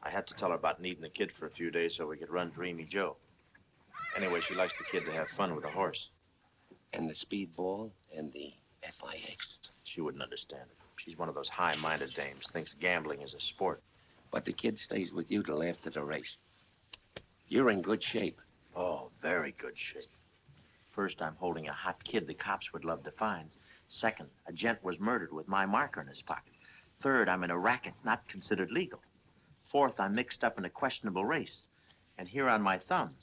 I had to tell her about needing the kid for a few days so we could run Dreamy Joe. Anyway, she likes the kid to have fun with the horse. And the speedball and the FIX. She wouldn't understand it. She's one of those high-minded dames, thinks gambling is a sport. But the kid stays with you till after the race. You're in good shape. Oh, very good shape. First, I'm holding a hot kid the cops would love to find. Second, a gent was murdered with my marker in his pocket. Third, I'm in a racket not considered legal. Fourth, I'm mixed up in a questionable race. And here on my thumb,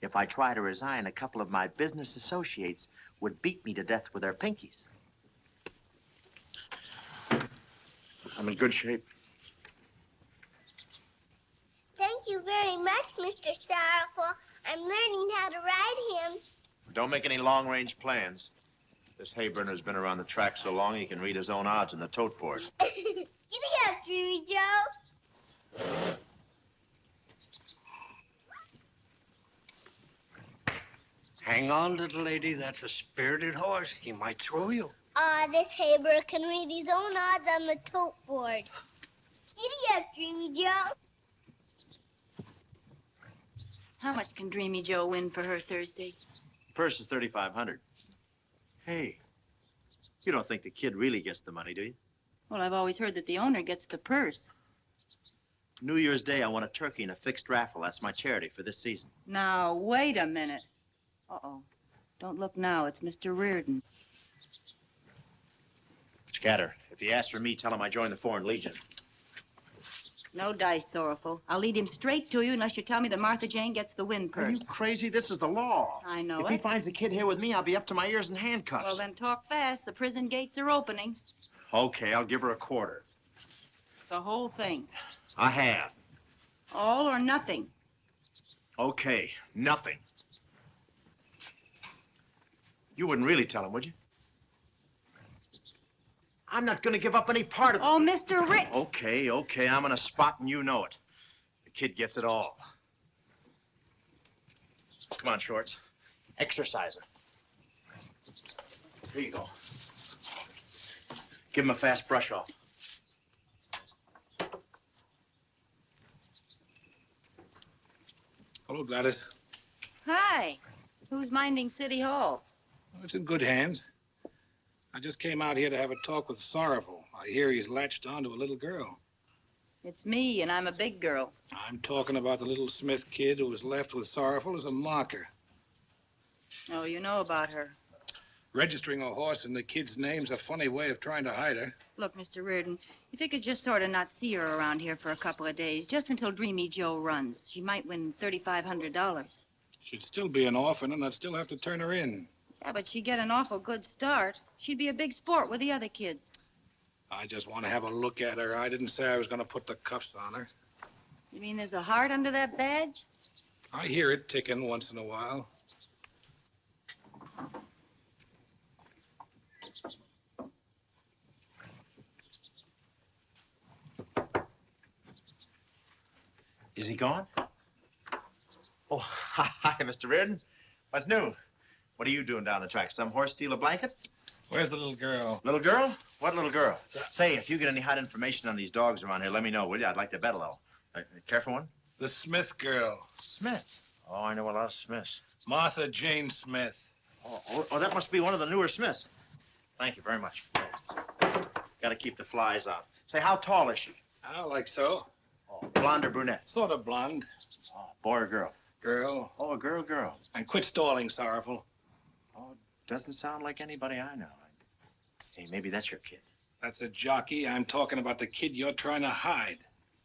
if I try to resign, a couple of my business associates would beat me to death with their pinkies. I'm in good shape. Thank you very much, Mr. Sorrowful. I'm learning how to ride him. Don't make any long-range plans. This hay burner's been around the track so long he can read his own odds in the tote board. Giddy up, Dreamy Joe. Hang on, little lady. That's a spirited horse. He might throw you. This Haber can read his own odds on the tote board. Giddy up, Dreamy Joe. How much can Dreamy Joe win for her Thursday? Purse is $3,500. Hey, you don't think the kid really gets the money, do you? Well, I've always heard that the owner gets the purse. New Year's Day, I won a turkey in a fixed raffle. That's my charity for this season. Now, wait a minute. Uh-oh. Don't look now. It's Mr. Reardon. Scatter. If he asks for me, tell him I joined the Foreign Legion. No dice, Sorrowful. I'll lead him straight to you unless you tell me that Martha Jane gets the win purse. Are you crazy? This is the law. I know If he finds a kid here with me, I'll be up to my ears in handcuffs. Well, then talk fast. The prison gates are opening. Okay, I'll give her a quarter. The whole thing. I have. All or nothing. Okay, nothing. You wouldn't really tell him, would you? I'm not going to give up any part of it. Oh, Mr. Rick. Okay, I'm on a spot and you know it. The kid gets it all. Come on, Shorts. Exercise her. Here you go. Give him a fast brush off. Hello, Gladys. Hi. Who's minding City Hall? Oh, it's in good hands. I just came out here to have a talk with Sorrowful. I hear he's latched on to a little girl. It's me, and I'm a big girl. I'm talking about the little Smith kid who was left with Sorrowful as a marker. Oh, you know about her. Registering a horse in the kid's name's a funny way of trying to hide her. Look, Mr. Reardon, if you could just sort of not see her around here for a couple of days, just until Dreamy Joe runs, she might win $3,500. She'd still be an orphan, and I'd still have to turn her in. Yeah, but she'd get an awful good start. She'd be a big sport with the other kids. I just want to have a look at her. I didn't say I was going to put the cuffs on her. You mean there's a heart under that badge? I hear it ticking once in a while. Is he gone? Oh, hi, Mr. Reardon. What's new? What are you doing down the track? Some horse steal a blanket? Where's the little girl? Little girl? What little girl? Say, if you get any hot information on these dogs around here, let me know, will you? I'd like to bet a little. Care for one? The Smith girl. Smith? Oh, I know a lot of Smiths. Martha Jane Smith. Oh, that must be one of the newer Smiths. Thank you very much. Got to keep the flies out. Say, how tall is she? I like so. Oh, blonde or brunette? Sort of blonde. Oh, boy or girl? Girl. Oh, a girl. And quit stalling, Sorrowful. Oh, doesn't sound like anybody I know. Hey, maybe that's your kid. That's a jockey. I'm talking about the kid you're trying to hide.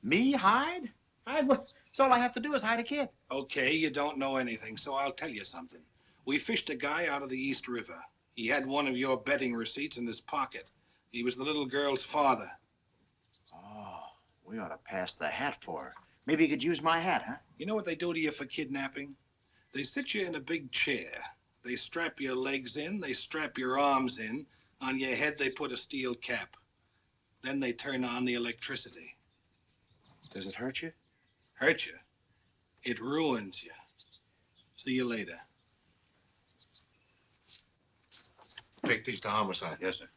Me hide? Hide what? So all I have to do is hide a kid. Okay, you don't know anything, so I'll tell you something. We fished a guy out of the East River. He had one of your betting receipts in his pocket. He was the little girl's father. Oh, we ought to pass the hat for her. Maybe you could use my hat, huh? You know what they do to you for kidnapping? They sit you in a big chair. They strap your legs in, they strap your arms in. On your head, they put a steel cap. Then they turn on the electricity. Does it hurt you? Hurt you? It ruins you. See you later. Take these to homicide. Yes, sir.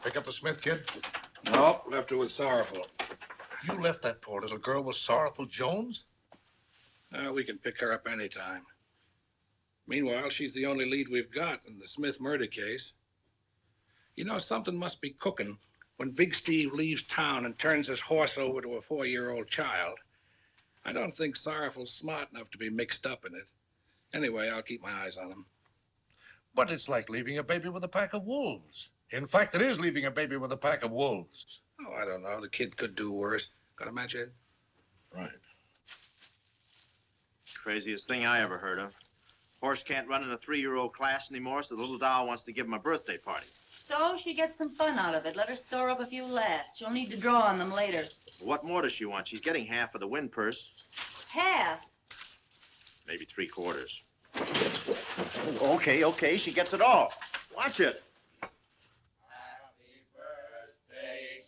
Pick up the Smith kid? No, left her with Sorrowful. You left that poor little girl with Sorrowful Jones? We can pick her up anytime. Meanwhile, she's the only lead we've got in the Smith murder case. You know, something must be cooking when Big Steve leaves town and turns his horse over to a 4-year-old child. I don't think Sorrowful's smart enough to be mixed up in it. Anyway, I'll keep my eyes on him. But it's like leaving a baby with a pack of wolves. In fact, it is leaving a baby with a pack of wolves. Oh, I don't know. The kid could do worse. Got a match, Ed? Right. Craziest thing I ever heard of. Horse can't run in a 3-year-old class anymore, so the little doll wants to give him a birthday party. So she gets some fun out of it. Let her store up a few laughs. She'll need to draw on them later. What more does she want? She's getting half of the win purse. Half? Maybe 3/4. Okay, she gets it all. Watch it.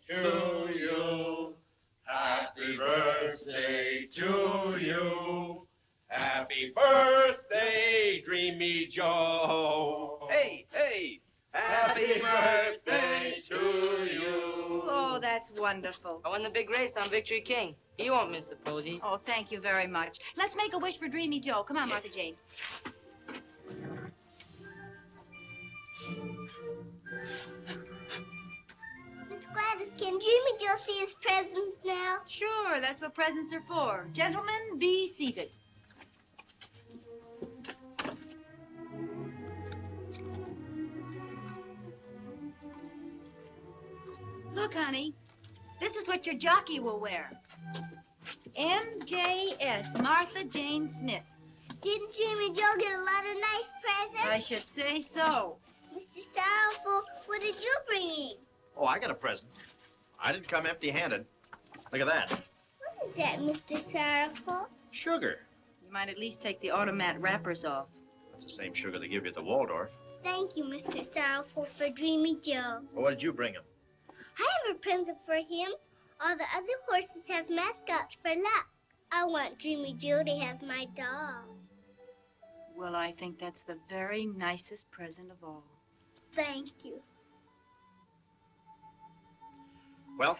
To you, happy birthday to you, happy birthday, Dreamy Joe. Hey, happy birthday to you. Oh, that's wonderful. I won the big race on Victory King. He won't miss the posies. Oh, thank you very much. Let's make a wish for Dreamy Joe. Come on, Martha Jane. Miss Gladys, can Dreamy Joe see his presents now? Sure, that's what presents are for. Gentlemen, be seated. Look, honey, this is what your jockey will wear. MJS, Martha Jane Smith. Didn't Dreamy Joe get a lot of nice presents? I should say so. Mr. Sorrowful, what did you bring in? Oh, I got a present. I didn't come empty-handed. Look at that. What is that, Mr. Sorrowful? Sugar. You might at least take the automat wrappers off. That's the same sugar they give you at the Waldorf. Thank you, Mr. Sorrowful, for Dreamy Joe. Well, what did you bring him? I have a present for him. All the other horses have mascots for luck. I want Dreamy Joe to have my doll. Well, I think that's the very nicest present of all. Thank you. Well,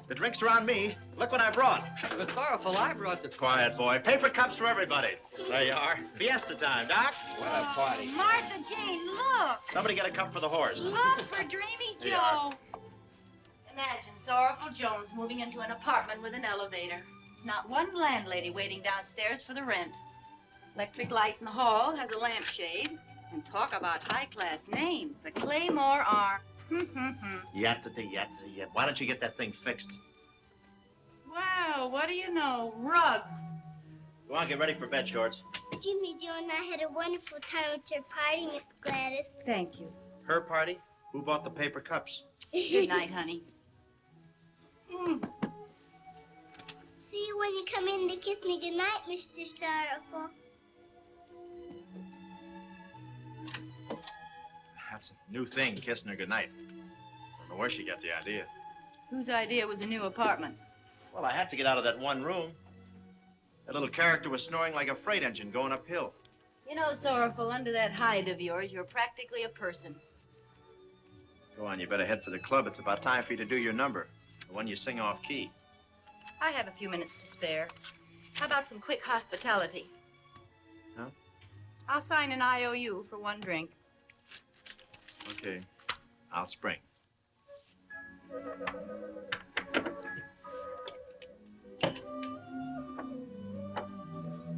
the drinks are on me. Look what I brought. But Sorrowful, I brought the... Quiet, boy. Paper cups for everybody. There you are. Fiesta time, Doc. What a party. Martha Jane, look! Somebody get a cup for the horse. Look for Dreamy There you are. Joe. Imagine Sorrowful Jones moving into an apartment with an elevator. Not one landlady waiting downstairs for the rent. Electric light in the hall, has a lampshade. And talk about high-class names. The Claymore are... Yatta. Why don't you get that thing fixed? Wow, what do you know? Rug. Go on, get ready for bed, Shorts. Dreamy Joe and I had a wonderful time at your party, Miss Gladys. Thank you. Her party? Who bought the paper cups? Good night, honey. See you when you come in to kiss me goodnight, Mr. Sorrowful. That's a new thing, kissing her goodnight. Don't know where she got the idea. Whose idea was a new apartment? Well, I had to get out of that one room. That little character was snoring like a freight engine going uphill. You know, Sorrowful, under that hide of yours, you're practically a person. Go on, you better head for the club. It's about time for you to do your number. The one you sing off key. I have a few minutes to spare. How about some quick hospitality? Huh? I'll sign an IOU for one drink. Okay. I'll spring.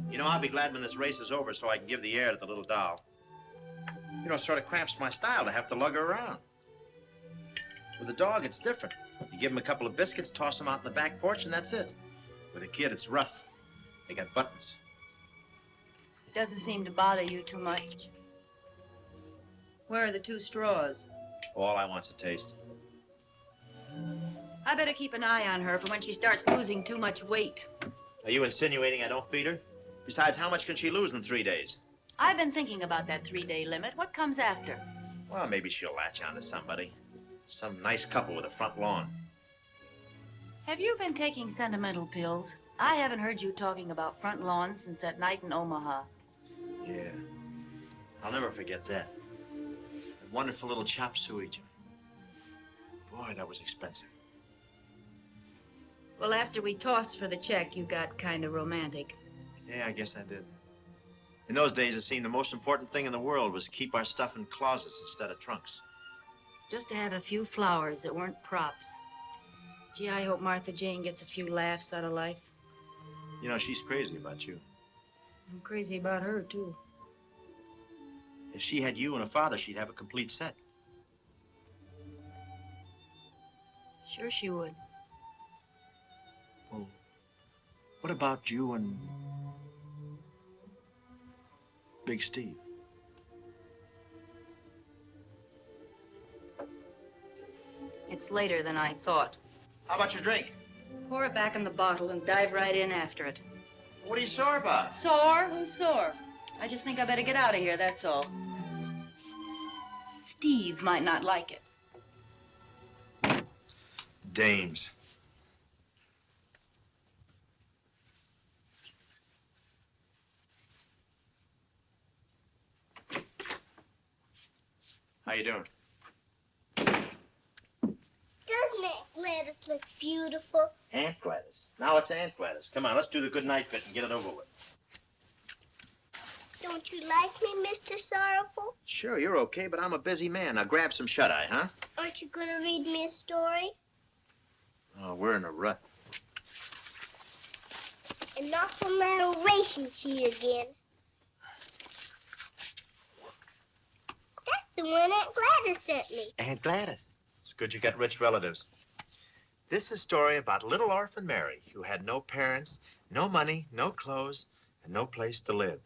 You know, I'll be glad when this race is over so I can give the air to the little doll. You know, it sort of cramps my style to have to lug her around. With a dog, it's different. You give him a couple of biscuits, toss them out in the back porch, and that's it. With a kid, it's rough. They got buttons. It doesn't seem to bother you too much. Where are the 2 straws? All I want's a taste. I better keep an eye on her for when she starts losing too much weight. Are you insinuating I don't feed her? Besides, how much can she lose in 3 days? I've been thinking about that 3-day limit. What comes after? Well, maybe she'll latch on to somebody. Some nice couple with a front lawn. Have you been taking sentimental pills? I haven't heard you talking about front lawns since that night in Omaha. Yeah. I'll never forget that. That wonderful little chop suey joint. Boy, that was expensive. Well, after we tossed for the check, you got kind of romantic. Yeah, I guess I did. In those days, it seemed the most important thing in the world was to keep our stuff in closets instead of trunks. Just to have a few flowers that weren't props. Gee, I hope Martha Jane gets a few laughs out of life. You know, she's crazy about you. I'm crazy about her, too. If she had you and a father, she'd have a complete set. Sure she would. Well, what about you and Big Steve? It's later than I thought. How about your drink? Pour it back in the bottle and dive right in after it. What are you sore about? Sore? Who's sore? I just think I better get out of here, that's all. Steve might not like it. Dames. How you doing? Doesn't Aunt Gladys look beautiful? Aunt Gladys. Now it's Aunt Gladys. Come on, let's do the good night bit and get it over with. Don't you like me, Mr. Sorrowful? Sure, you're okay, but I'm a busy man. Now grab some shut-eye, huh? Aren't you going to read me a story? Oh, we're in a rut. And not from that old racing sheet again. That's the one Aunt Gladys sent me. Aunt Gladys. It's good you got rich relatives. This is a story about little orphan Mary, who had no parents, no money, no clothes, and no place to live.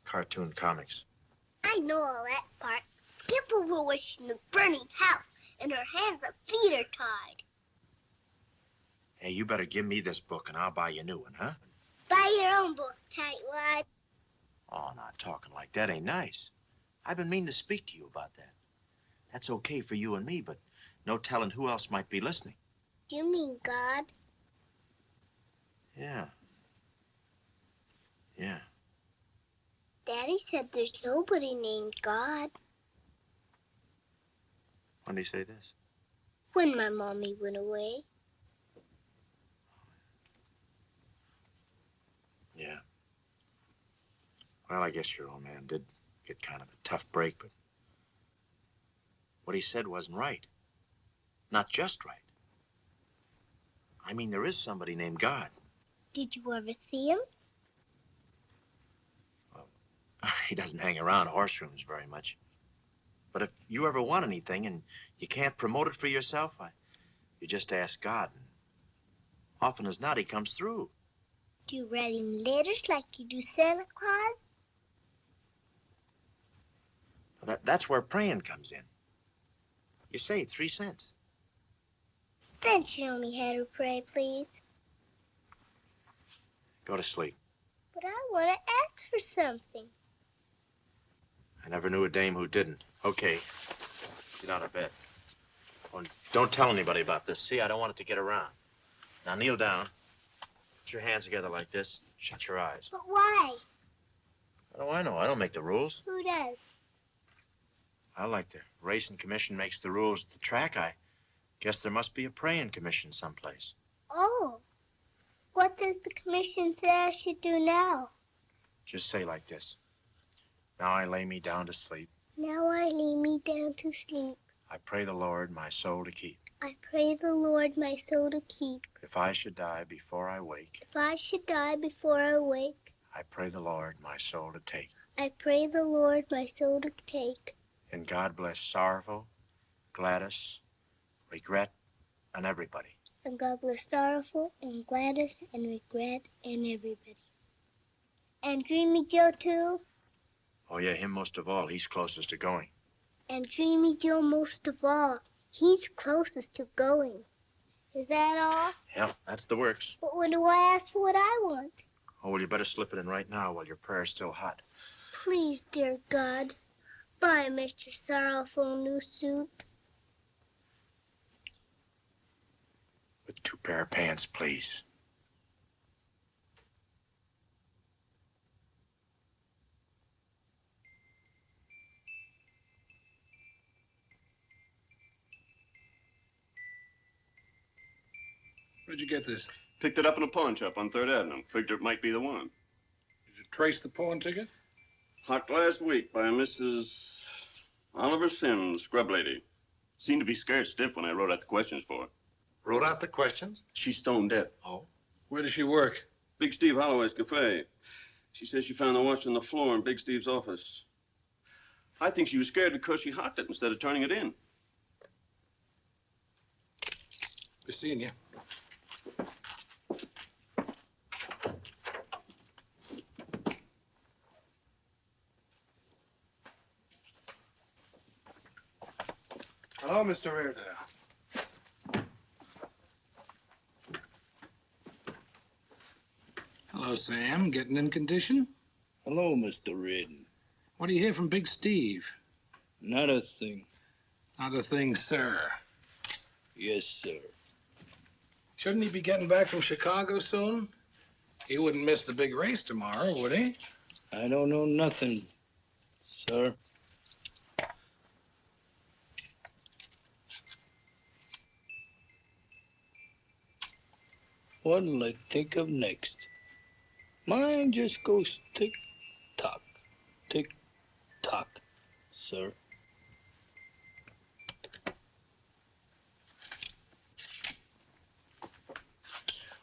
Cartoon comics. I know all that part. Skip over was in the burning house, and her hands and feet are tied. Hey, you better give me this book, and I'll buy you a new one, huh? Buy your own book, tightwad. Oh, not talking like that ain't nice. I've been meaning to speak to you about that. That's okay for you and me, but no telling who else might be listening. Do you mean God? Yeah. Yeah. Daddy said there's nobody named God. When did he say this? When my mommy went away. Yeah. Well, I guess your old man did get kind of a tough break, but what he said wasn't right. Not just right. I mean, there is somebody named God. Did you ever see him? Well, he doesn't hang around horse rooms very much. But if you ever want anything and you can't promote it for yourself, you just ask God. And often as not, he comes through. Do you write him letters like you do Santa Claus? Well, that's where praying comes in. You say 3 cents. Then show me how to pray, please. Go to sleep. But I want to ask for something. I never knew a dame who didn't. Okay. Get out of bed. Oh, and don't tell anybody about this. See, I don't want it to get around. Now kneel down. Put your hands together like this. Shut your eyes. But why? How do I know? I don't make the rules. Who does? I like the racing commission makes the rules at the track. I guess there must be a praying commission someplace. Oh. What does the commission say I should do now? Just say like this. Now I lay me down to sleep. Now I lay me down to sleep. I pray the Lord my soul to keep. I pray the Lord my soul to keep. If I should die before I wake, If I should die before I wake, I pray the Lord my soul to take. I pray the Lord my soul to take. And God bless Sorrowful, Gladys, Regret, and everybody. And God bless Sorrowful and Gladys and Regret and everybody. And Dreamy Joe too. Oh yeah, him most of all. He's closest to going. And Dreamy Joe most of all. He's closest to going. Is that all? Yeah, that's the works. But when do I ask for what I want? Oh, well, you better slip it in right now while your prayer's still hot. Please, dear God. Buy Mr. Sorrowful a new suit. With 2 pair of pants, please. Where'd you get this? Picked it up in a pawn shop on 3rd Avenue. Figured it might be the one. Did you trace the pawn ticket? Hocked last week by Mrs. Oliver Sims, scrub lady. Seemed to be scared stiff when I wrote out the questions for her. Wrote out the questions? She's stone deaf. Oh. Where does she work? Big Steve Holloway's cafe. She says she found the watch on the floor in Big Steve's office. I think she was scared because she hocked it instead of turning it in. Good seeing you. Hello, Mr. Reardon. Hello, Sam. Getting in condition? Hello, Mr. Reardon. What do you hear from Big Steve? Not a thing. Not a thing, sir. Yes, sir. Shouldn't he be getting back from Chicago soon? He wouldn't miss the big race tomorrow, would he? I don't know nothing, sir. What'll I think of next? Mine just goes tick-tock, tick-tock, sir.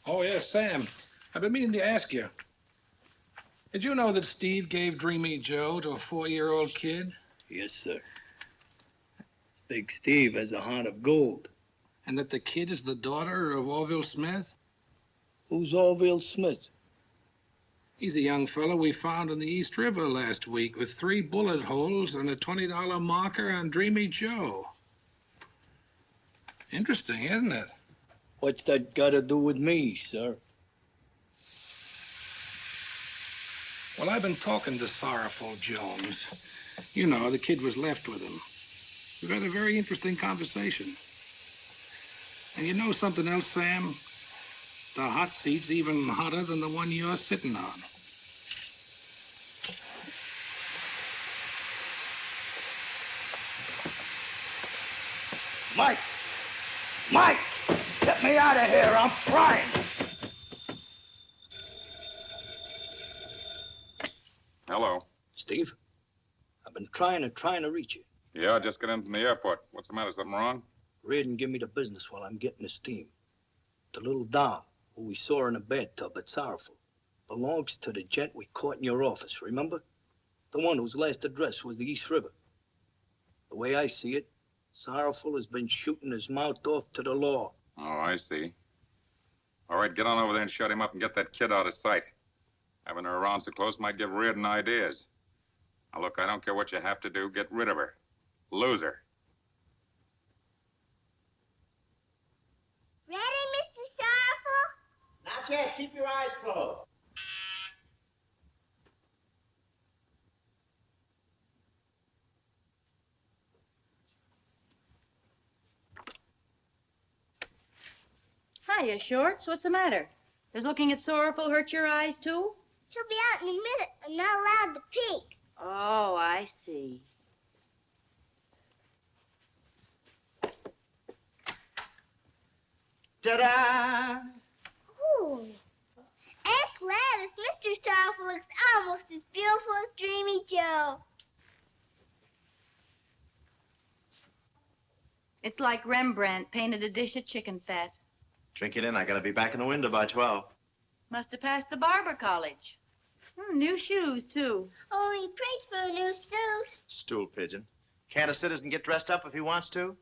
Oh, yes, Sam. I've been meaning to ask you. Did you know that Steve gave Dreamy Joe to a 4-year-old kid? Yes, sir. Big Steve has a heart of gold. And that the kid is the daughter of Orville Smith? Who's Orville Smith? He's a young fellow we found in the East River last week with 3 bullet holes and a $20 marker on Dreamy Joe. Interesting, isn't it? What's that got to do with me, sir? Well, I've been talking to Sorrowful Jones. You know, the kid was left with him. We've had a very interesting conversation. And you know something else, Sam? The hot seat's even hotter than the one you're sitting on. Mike! Mike! Get me out of here! I'm frying! Hello. Steve, I've been trying to reach you. Yeah, I just got in from the airport. What's the matter? Something wrong? Reardon, give me the business while I'm getting the steam. The little doll who we saw in a bathtub at Sorrowful belongs to the gent we caught in your office, remember? The one whose last address was the East River. The way I see it, Sorrowful has been shooting his mouth off to the law. Oh, I see. All right, get on over there and shut him up and get that kid out of sight. Having her around so close might give Reardon ideas. Now, look, I don't care what you have to do. Get rid of her. Lose her. Ready, Mr. Sorrowful? Not yet. Keep your eyes closed. Hiya, Shorts. What's the matter? Does looking at Sorrowful hurt your eyes, too? He'll be out in a minute. I'm not allowed to peek. Oh, I see. Ta-da! Ooh. Aunt Gladys, Mr. Sorrowful looks almost as beautiful as Dreamy Joe. It's like Rembrandt painted a dish of chicken fat. Drink it in. I gotta be back in the window by 12. Must have passed the barber college. New shoes, too. Oh, he prayed for a new suit. Stool pigeon. Can't a citizen get dressed up if he wants to?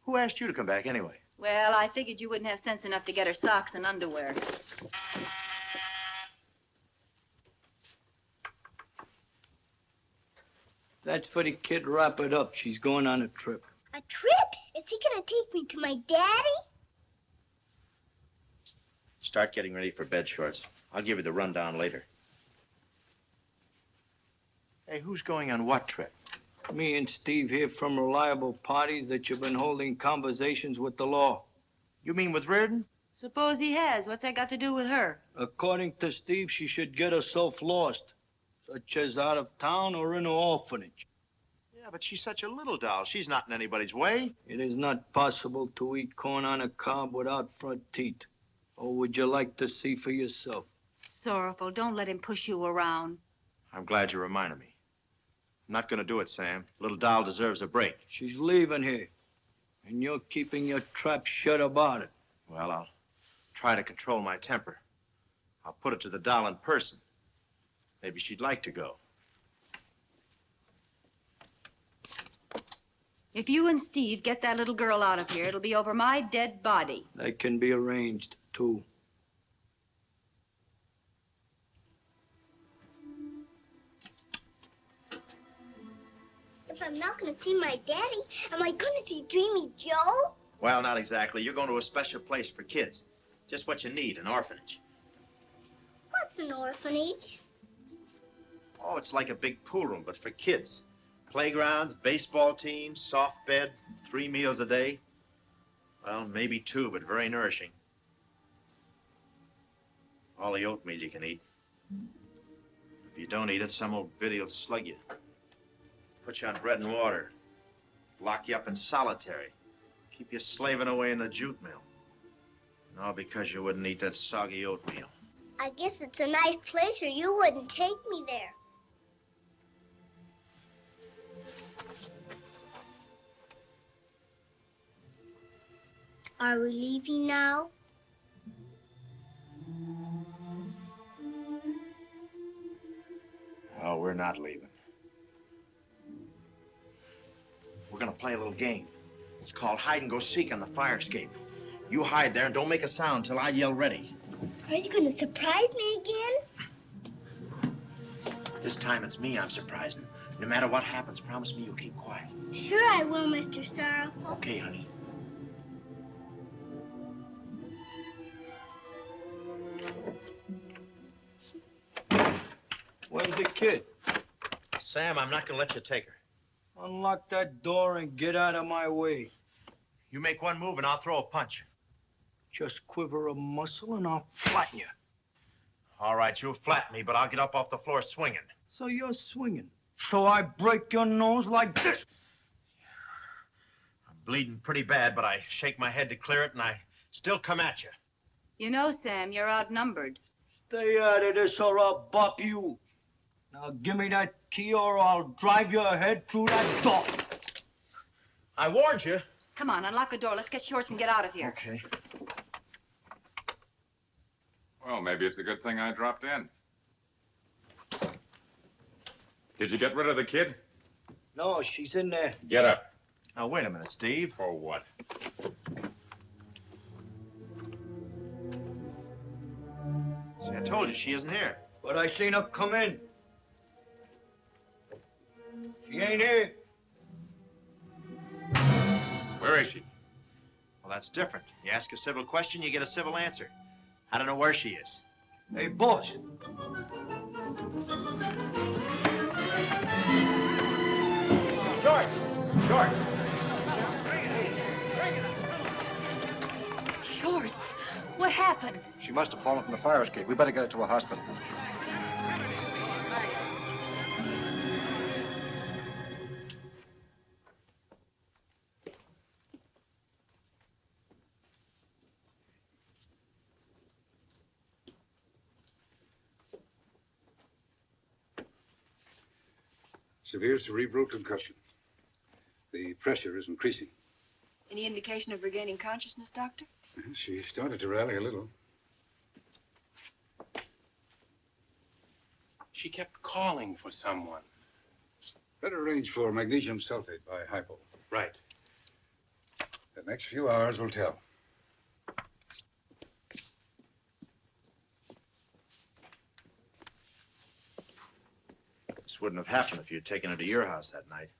Who asked you to come back anyway? Well, I figured you wouldn't have sense enough to get her socks and underwear. That's for the kid. Wrap it up. She's going on a trip. A trip? Is he gonna take me to my daddy? Start getting ready for bed shorts. I'll give you the rundown later. Hey, who's going on what trip? Me and Steve hear from reliable parties that you've been holding conversations with the law. You mean with Reardon? Suppose he has. What's that got to do with her? According to Steve, she should get herself lost, such as out of town or in an orphanage. Yeah, but she's such a little doll. She's not in anybody's way. It is not possible to eat corn on a cob without front teeth. Or would you like to see for yourself? Sorrowful, don't let him push you around. I'm glad you reminded me. I'm not gonna do it, Sam. Little doll deserves a break. She's leaving here, and you're keeping your trap shut about it. Well, I'll try to control my temper. I'll put it to the doll in person. Maybe she'd like to go. If you and Steve get that little girl out of here, it'll be over my dead body. That can be arranged, too. If I'm not gonna see my daddy, am I gonna see Dreamy Joe? Well, not exactly. You're going to a special place for kids. Just what you need, an orphanage. What's an orphanage? Oh, it's like a big pool room, but for kids. Playgrounds, baseball teams, soft bed, 3 meals a day. Well, maybe 2, but very nourishing. All the oatmeal you can eat. If you don't eat it, some old biddy will slug you. Put you on bread and water. Lock you up in solitary. Keep you slaving away in the jute mill. And all because you wouldn't eat that soggy oatmeal. I guess it's a nice place or you wouldn't take me there. Are we leaving now? Oh, we're not leaving. We're gonna play a little game. It's called hide and go seek on the fire escape. You hide there and don't make a sound till I yell ready. Are you gonna surprise me again? This time it's me I'm surprising. No matter what happens, promise me you'll keep quiet. Sure I will, Mr. Sorrowful. Okay, honey. Where's the kid? Sam, I'm not gonna let you take her. Unlock that door and get out of my way. You make one move and I'll throw a punch. Just quiver a muscle and I'll flatten you. All right, you'll flatten me, but I'll get up off the floor swinging. So you're swinging. So I break your nose like this. I'm bleeding pretty bad, but I shake my head to clear it and I still come at you. You know, Sam, you're outnumbered. Stay out of this or I'll bop you. Now give me that key or I'll drive your head through that door. I warned you. Come on, unlock the door. Let's get shorts and get out of here. Okay. Well, maybe it's a good thing I dropped in. Did you get rid of the kid? No, she's in there. Get up. Now, wait a minute, Steve. For what? See, I told you she isn't here. But I seen her come in. She ain't here. Where is she? Well, that's different. You ask a civil question, you get a civil answer. I don't know where she is. Hey, boss. Short! Short! Shorts? What What happened? She must have fallen from the fire escape. We better get her to a hospital. Severe cerebral concussion. The pressure is increasing. Any indication of regaining consciousness, Doctor? She started to rally a little. She kept calling for someone. Better arrange for magnesium sulfate by hypo. Right. The next few hours will tell. This wouldn't have happened if you'd taken her to your house that night.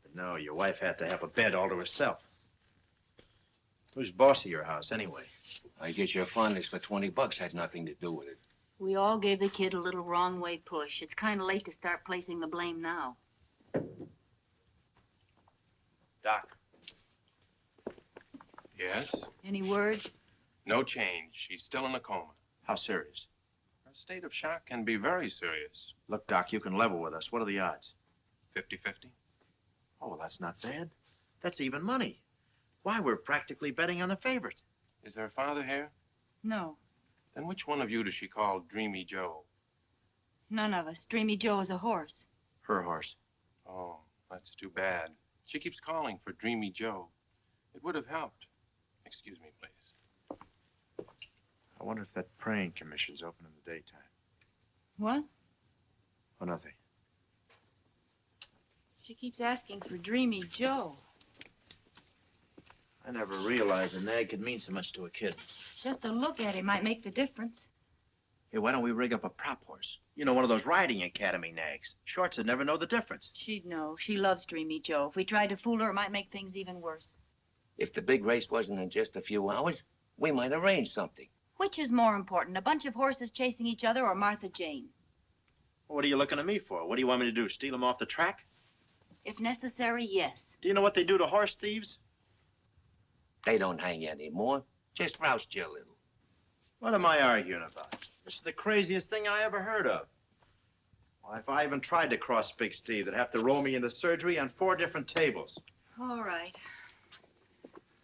But no, your wife had to have a bed all to herself. Who's boss of your house, anyway? I guess your fondness for $20 had nothing to do with it. We all gave the kid a little wrong way push. It's kind of late to start placing the blame now. Doc. Yes? Any word? No change. She's still in a coma. How serious? Her state of shock can be very serious. Look, Doc, you can level with us. What are the odds? 50-50. Oh, well, that's not bad. That's even money. Why, we're practically betting on the favorite. Is her father here? No, Then which one of you does she call Dreamy Joe? none of us. Dreamy Joe is a horse. Her horse. Oh, that's too bad. She keeps calling for Dreamy Joe. It would have helped. Excuse me, please. I wonder if that praying commission's open in the daytime. What? Oh, nothing. She keeps asking for Dreamy Joe. I never realized a nag could mean so much to a kid. Just a look at him might make the difference. Hey, why don't we rig up a prop horse? You know, one of those riding academy nags. Shorts would never know the difference. She'd know. She loves Dreamy Joe. If we tried to fool her, it might make things even worse. If the big race wasn't in just a few hours, we might arrange something. Which is more important, a bunch of horses chasing each other or Martha Jane? What are you looking at me for? What do you want me to do, steal them off the track? If necessary, yes. Do you know what they do to horse thieves? They don't hang you anymore. Just roust you a little. What am I arguing about? This is the craziest thing I ever heard of. Why, if I even tried to cross Big Steve, they'd have to roll me into surgery on 4 different tables. All right.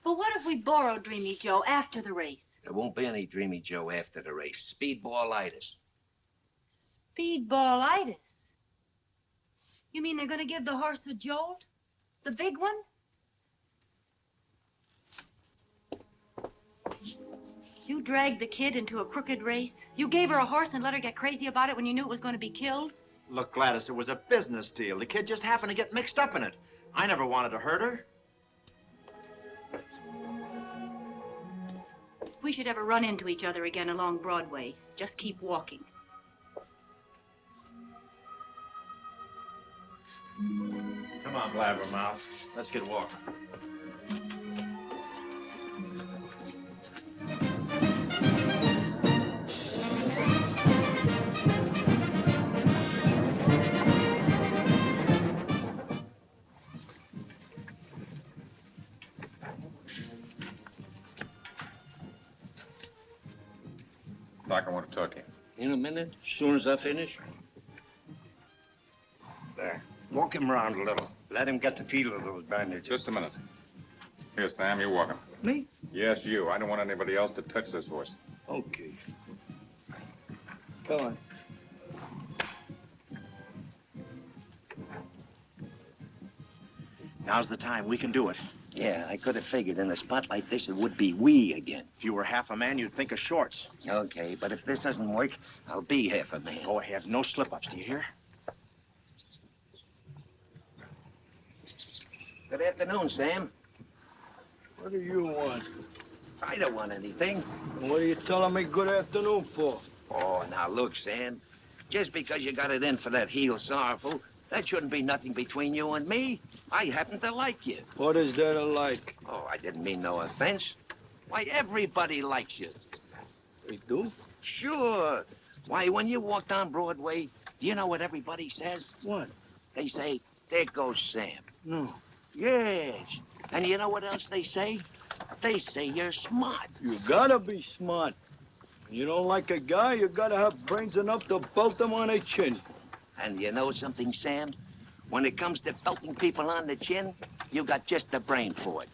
But what if we borrow Dreamy Joe after the race? There won't be any Dreamy Joe after the race. Speedballitis. Speedballitis? You mean they're going to give the horse a jolt? The big one? You dragged the kid into a crooked race? You gave her a horse and let her get crazy about it when you knew it was going to be killed? Look, Gladys, it was a business deal. The kid just happened to get mixed up in it. I never wanted to hurt her. If we should ever run into each other again along Broadway, just keep walking. Come on, Blabbermouth. Let's get walking. Doc, I want to talk to you. In a minute? As soon as I finish. There. Walk him around a little. Let him get the feel of those bandages. Just a minute. Here, Sam, you walk him. Me? Yes, you. I don't want anybody else to touch this horse. Okay. Come on. Now's the time. We can do it. Yeah, I could have figured in a spot like this it would be we again. If you were half a man, you'd think of shorts. Okay, but if this doesn't work, I'll be half a man. Go ahead. No slip-ups, do you hear? Good afternoon, Sam. What do you want? I don't want anything. What are you telling me good afternoon for? Oh, now look, Sam. Just because you got it in for that heel Sorrowful, that shouldn't be nothing between you and me. I happen to like you. What is there to like? Oh, I didn't mean no offense. Why, everybody likes you. They do? Sure. Why, when you walk down Broadway, do you know what everybody says? What? They say, there goes Sam. No. Yes. And you know what else they say? they say you're smart. You gotta be smart. When you don't like a guy, you gotta have brains enough to belt him on the chin. And you know something, Sam? When it comes to belting people on the chin, you got just the brain for it.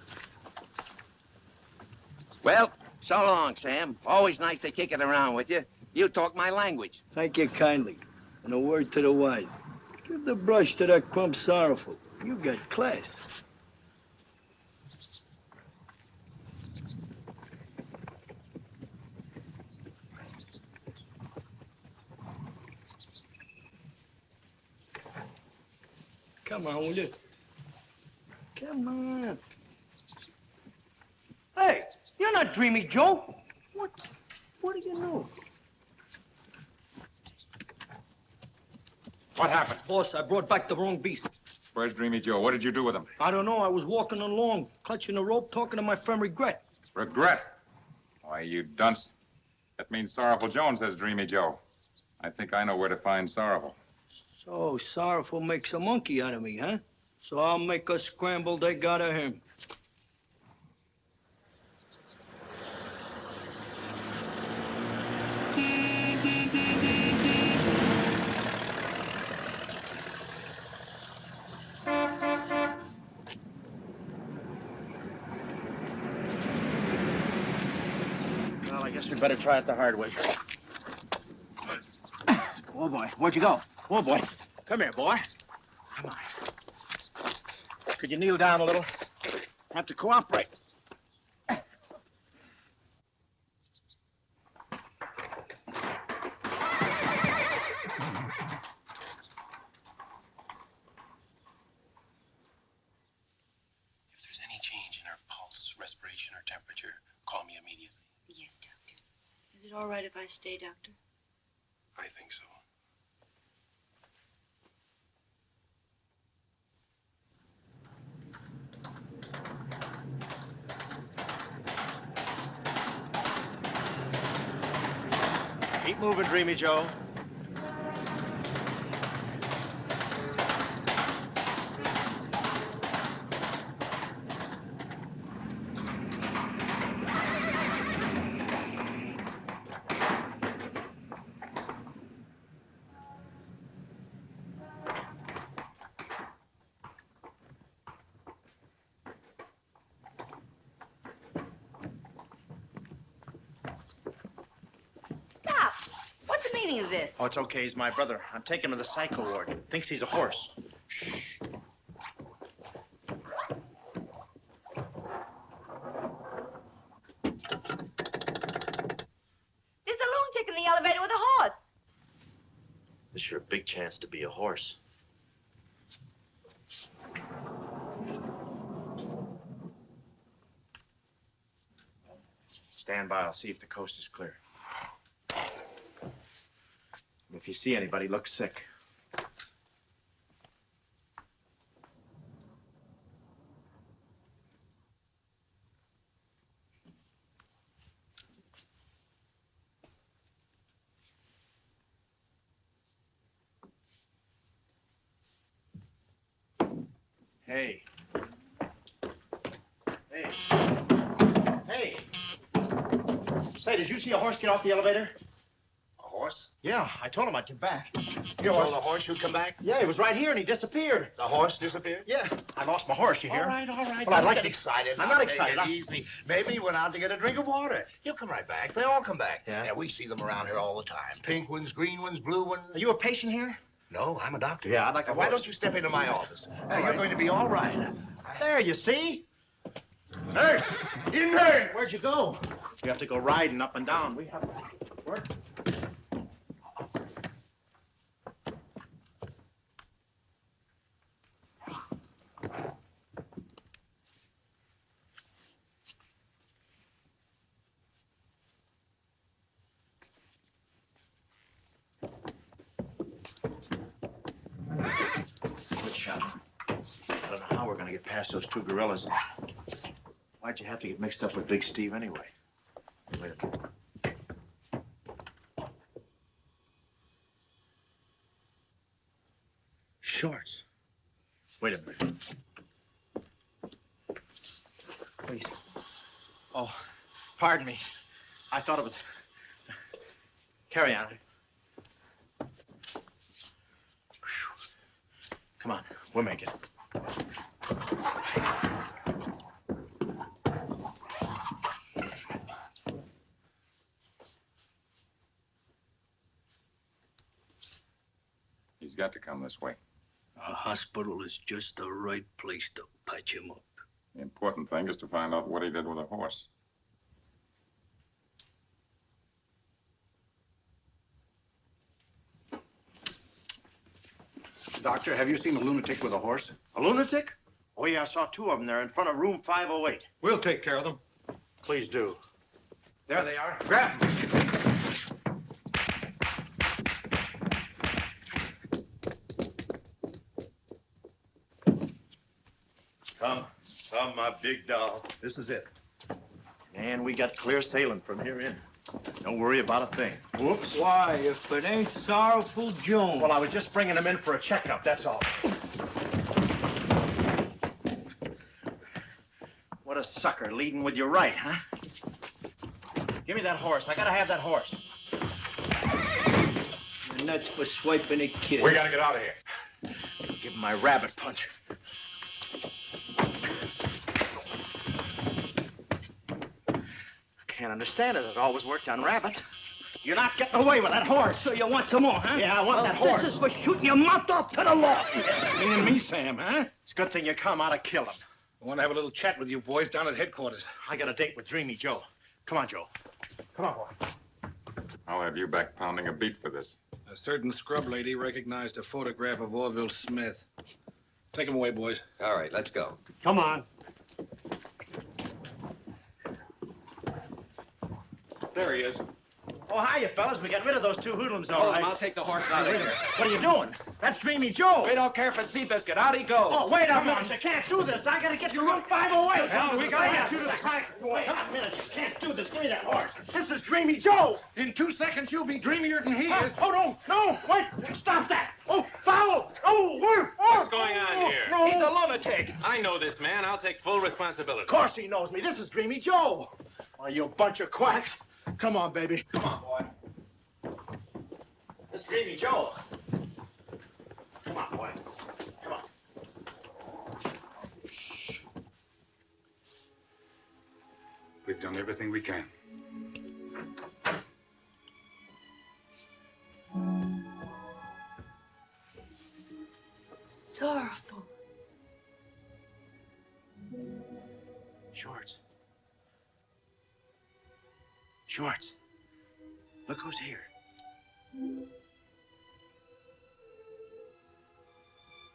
Well, so long, Sam. Always nice to kick it around with you. You talk my language. Thank you kindly. And a word to the wise. Give the brush to that crumb Sorrowful. You got class. Come on, will you? Come on. Hey, you're not Dreamy Joe. What do you know? What happened? Boss, I brought back the wrong beast. Where's Dreamy Joe? What did you do with him? I don't know. I was walking along, clutching the rope, talking to my friend Regret. Regret? Why, you dunce. That means Sorrowful Jones has Dreamy Joe. I think I know where to find Sorrowful. So Sorrowful makes a monkey out of me, huh? So I'll make a scramble they got of him. Well, I guess we better try it the hard way. Oh, boy. Where'd you go? Oh, boy. Come here, boy. Come on. Could you kneel down a little? Have to cooperate. If there's any change in her pulse, respiration, or temperature, call me immediately. Yes, Doctor. Is it all right if I stay, Doctor? I think so. Keep moving, Dreamy Joe. Stop! What's the meaning of this? Oh, it's okay. He's my brother. I'm taking him to the psycho ward. Thinks he's a horse. There's a lunatic in the elevator with a horse. This is your big chance to be a horse. Stand by. I'll see if the coast is clear. If you see anybody, look sick. Hey. Hey. Hey. Say, did you see a horse get off the elevator? A horse? Yeah, I told him I'd get back. You told the horse you'd come back? Yeah, he was right here and he disappeared. The horse disappeared? Yeah, I lost my horse, you hear? All right. Well, I'd like Don't to... get excited. I'm now. not Take excited. it easy. Maybe he went out to get a drink of water. He'll come right back. They all come back. Yeah? we see them around here all the time. Pink ones, green ones, blue ones. Are you a patient here? No, I'm a doctor. Yeah, I'd like a Why horse. don't you step into my office? Now, All you're right. going to be all right. There, you see? Nurse! In nurse! Where'd you go? You have to go riding up and down. We have work. Good shot. I don't know how we're going to get past those two gorillas. Why'd you have to get mixed up with Big Steve anyway? Wait a minute. Shorts. Wait a minute. Please. Oh, pardon me. I thought it was... Carry on. Come on, we'll make it. He's got to come this way. A hospital is just the right place to patch him up. The important thing is to find out what he did with the horse. Doctor, have you seen a lunatic with a horse? A lunatic? Oh, yeah, I saw two of them there in front of room 508. We'll take care of them. Please do. There they are. Grab them. Come, my big doll. This is it. And we got clear sailing from here in. Don't worry about a thing. Whoops. Why, if it ain't Sorrowful Jones. Well, I was just bringing him in for a checkup, that's all. What a sucker, leading with your right, huh? Give me that horse. I gotta have that horse. And that's for swiping a kid. We gotta get out of here. Give him my rabbit punch. I can't understand it. It always worked on rabbits. You're not getting away with that horse. So you want some more, huh? Yeah, I want that horse. This is for shooting your mouth off to the law. Me and me, Sam, huh? It's a good thing you come. I'd have killed him. I want to have a little chat with you boys down at headquarters. I got a date with Dreamy Joe. Come on, Joe. Come on, boy. I'll have you back pounding a beat for this. A certain scrub lady recognized a photograph of Orville Smith. Take him away, boys. All right, let's go. Come on. There he is. Oh, hiya, fellas. We got rid of those two hoodlums, all right. I'll take the horse out of here. What are you doing? That's Dreamy Joe. We don't care for Seabiscuit. Out he goes. Oh, wait a minute. You can't do this. I gotta get to room 508. Hell, we gotta get you to the side. Wait a minute. You can't do this. Give me that horse. This is Dreamy Joe. In 2 seconds, you'll be dreamier than he is. Oh, no. Wait. Stop that. Oh, follow. Oh, What's going on here? No. He's a lunatic. I know this man. I'll take full responsibility. Of course he knows me. This is Dreamy Joe. Oh, you bunch of quacks. Come on, baby. Come on, boy. This is Dreamy Joe. Come on, boy. Come on. We've done everything we can. Sorrowful. Shorts. Shorts. Look who's here.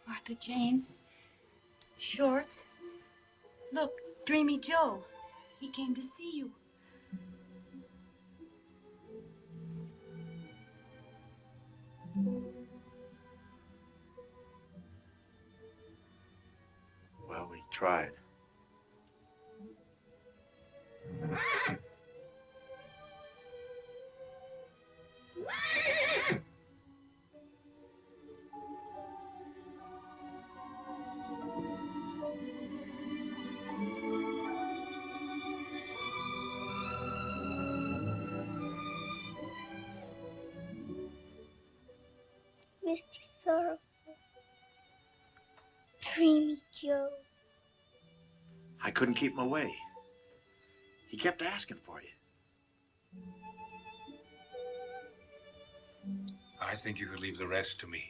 Martha Jane. Shorts. Look, Dreamy Joe. He came to see you. Well, we tried. Mr. Sorrowful. Dreamy Joe. I couldn't keep him away. He kept asking for you. I think you could leave the rest to me.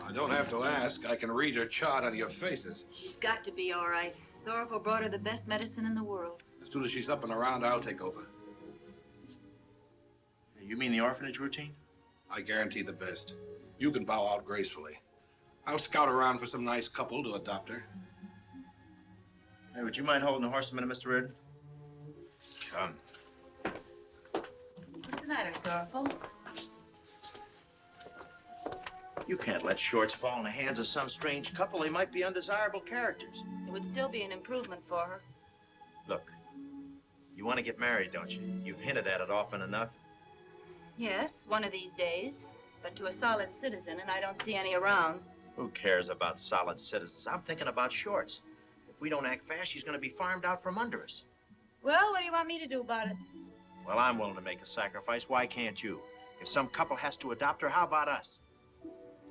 I don't have to ask. I can read your chart on your faces. She's got to be all right. Sorrowful brought her the best medicine in the world. As soon as she's up and around, I'll take over. You mean the orphanage routine? I guarantee the best. You can bow out gracefully. I'll scout around for some nice couple to adopt her. Hey, would you mind holding the horse a minute, Mr. Reardon? Come. What's the matter, Sorrowful? You can't let Shorts fall in the hands of some strange couple. They might be undesirable characters. It would still be an improvement for her. Look, you want want to get married, don't you? You've hinted at it often enough. Yes, one of these days. But to a solid citizen, and I don't see any around. Who cares about solid citizens? I'm thinking about Shorts. If we don't act fast, she's going to be farmed out from under us. Well, what do you want me to do about it? Well, I'm willing to make a sacrifice. Why can't you? If some couple has to adopt her, how about us?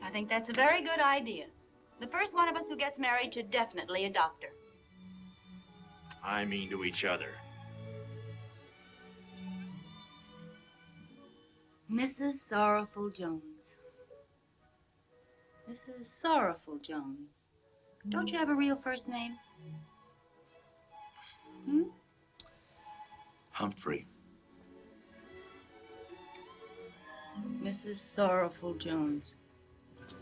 I think that's a very good idea. The first one of us who gets married should definitely adopt her. I mean to each other. Mrs. Sorrowful Jones. Mrs. Sorrowful Jones. Don't you have a real first name? Hmm? Humphrey. Mrs. Sorrowful Jones.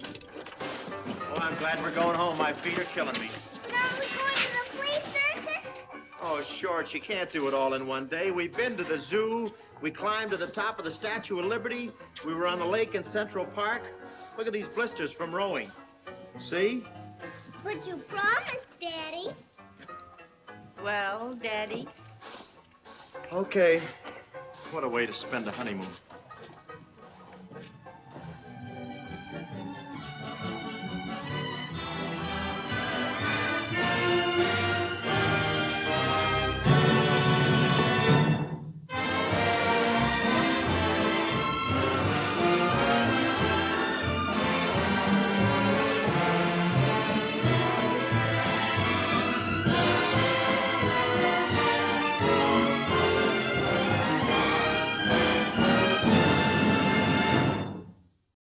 Well, I'm glad we're going home. My feet are killing me. Now we're going to the flea circus? Oh, Shorts, you can't do it all in one day. We've been to the zoo. We climbed to the top of the Statue of Liberty. We were on the lake in Central Park. Look at these blisters from rowing. See? But you promised, Daddy. Well, Daddy. Okay. What a way to spend a honeymoon.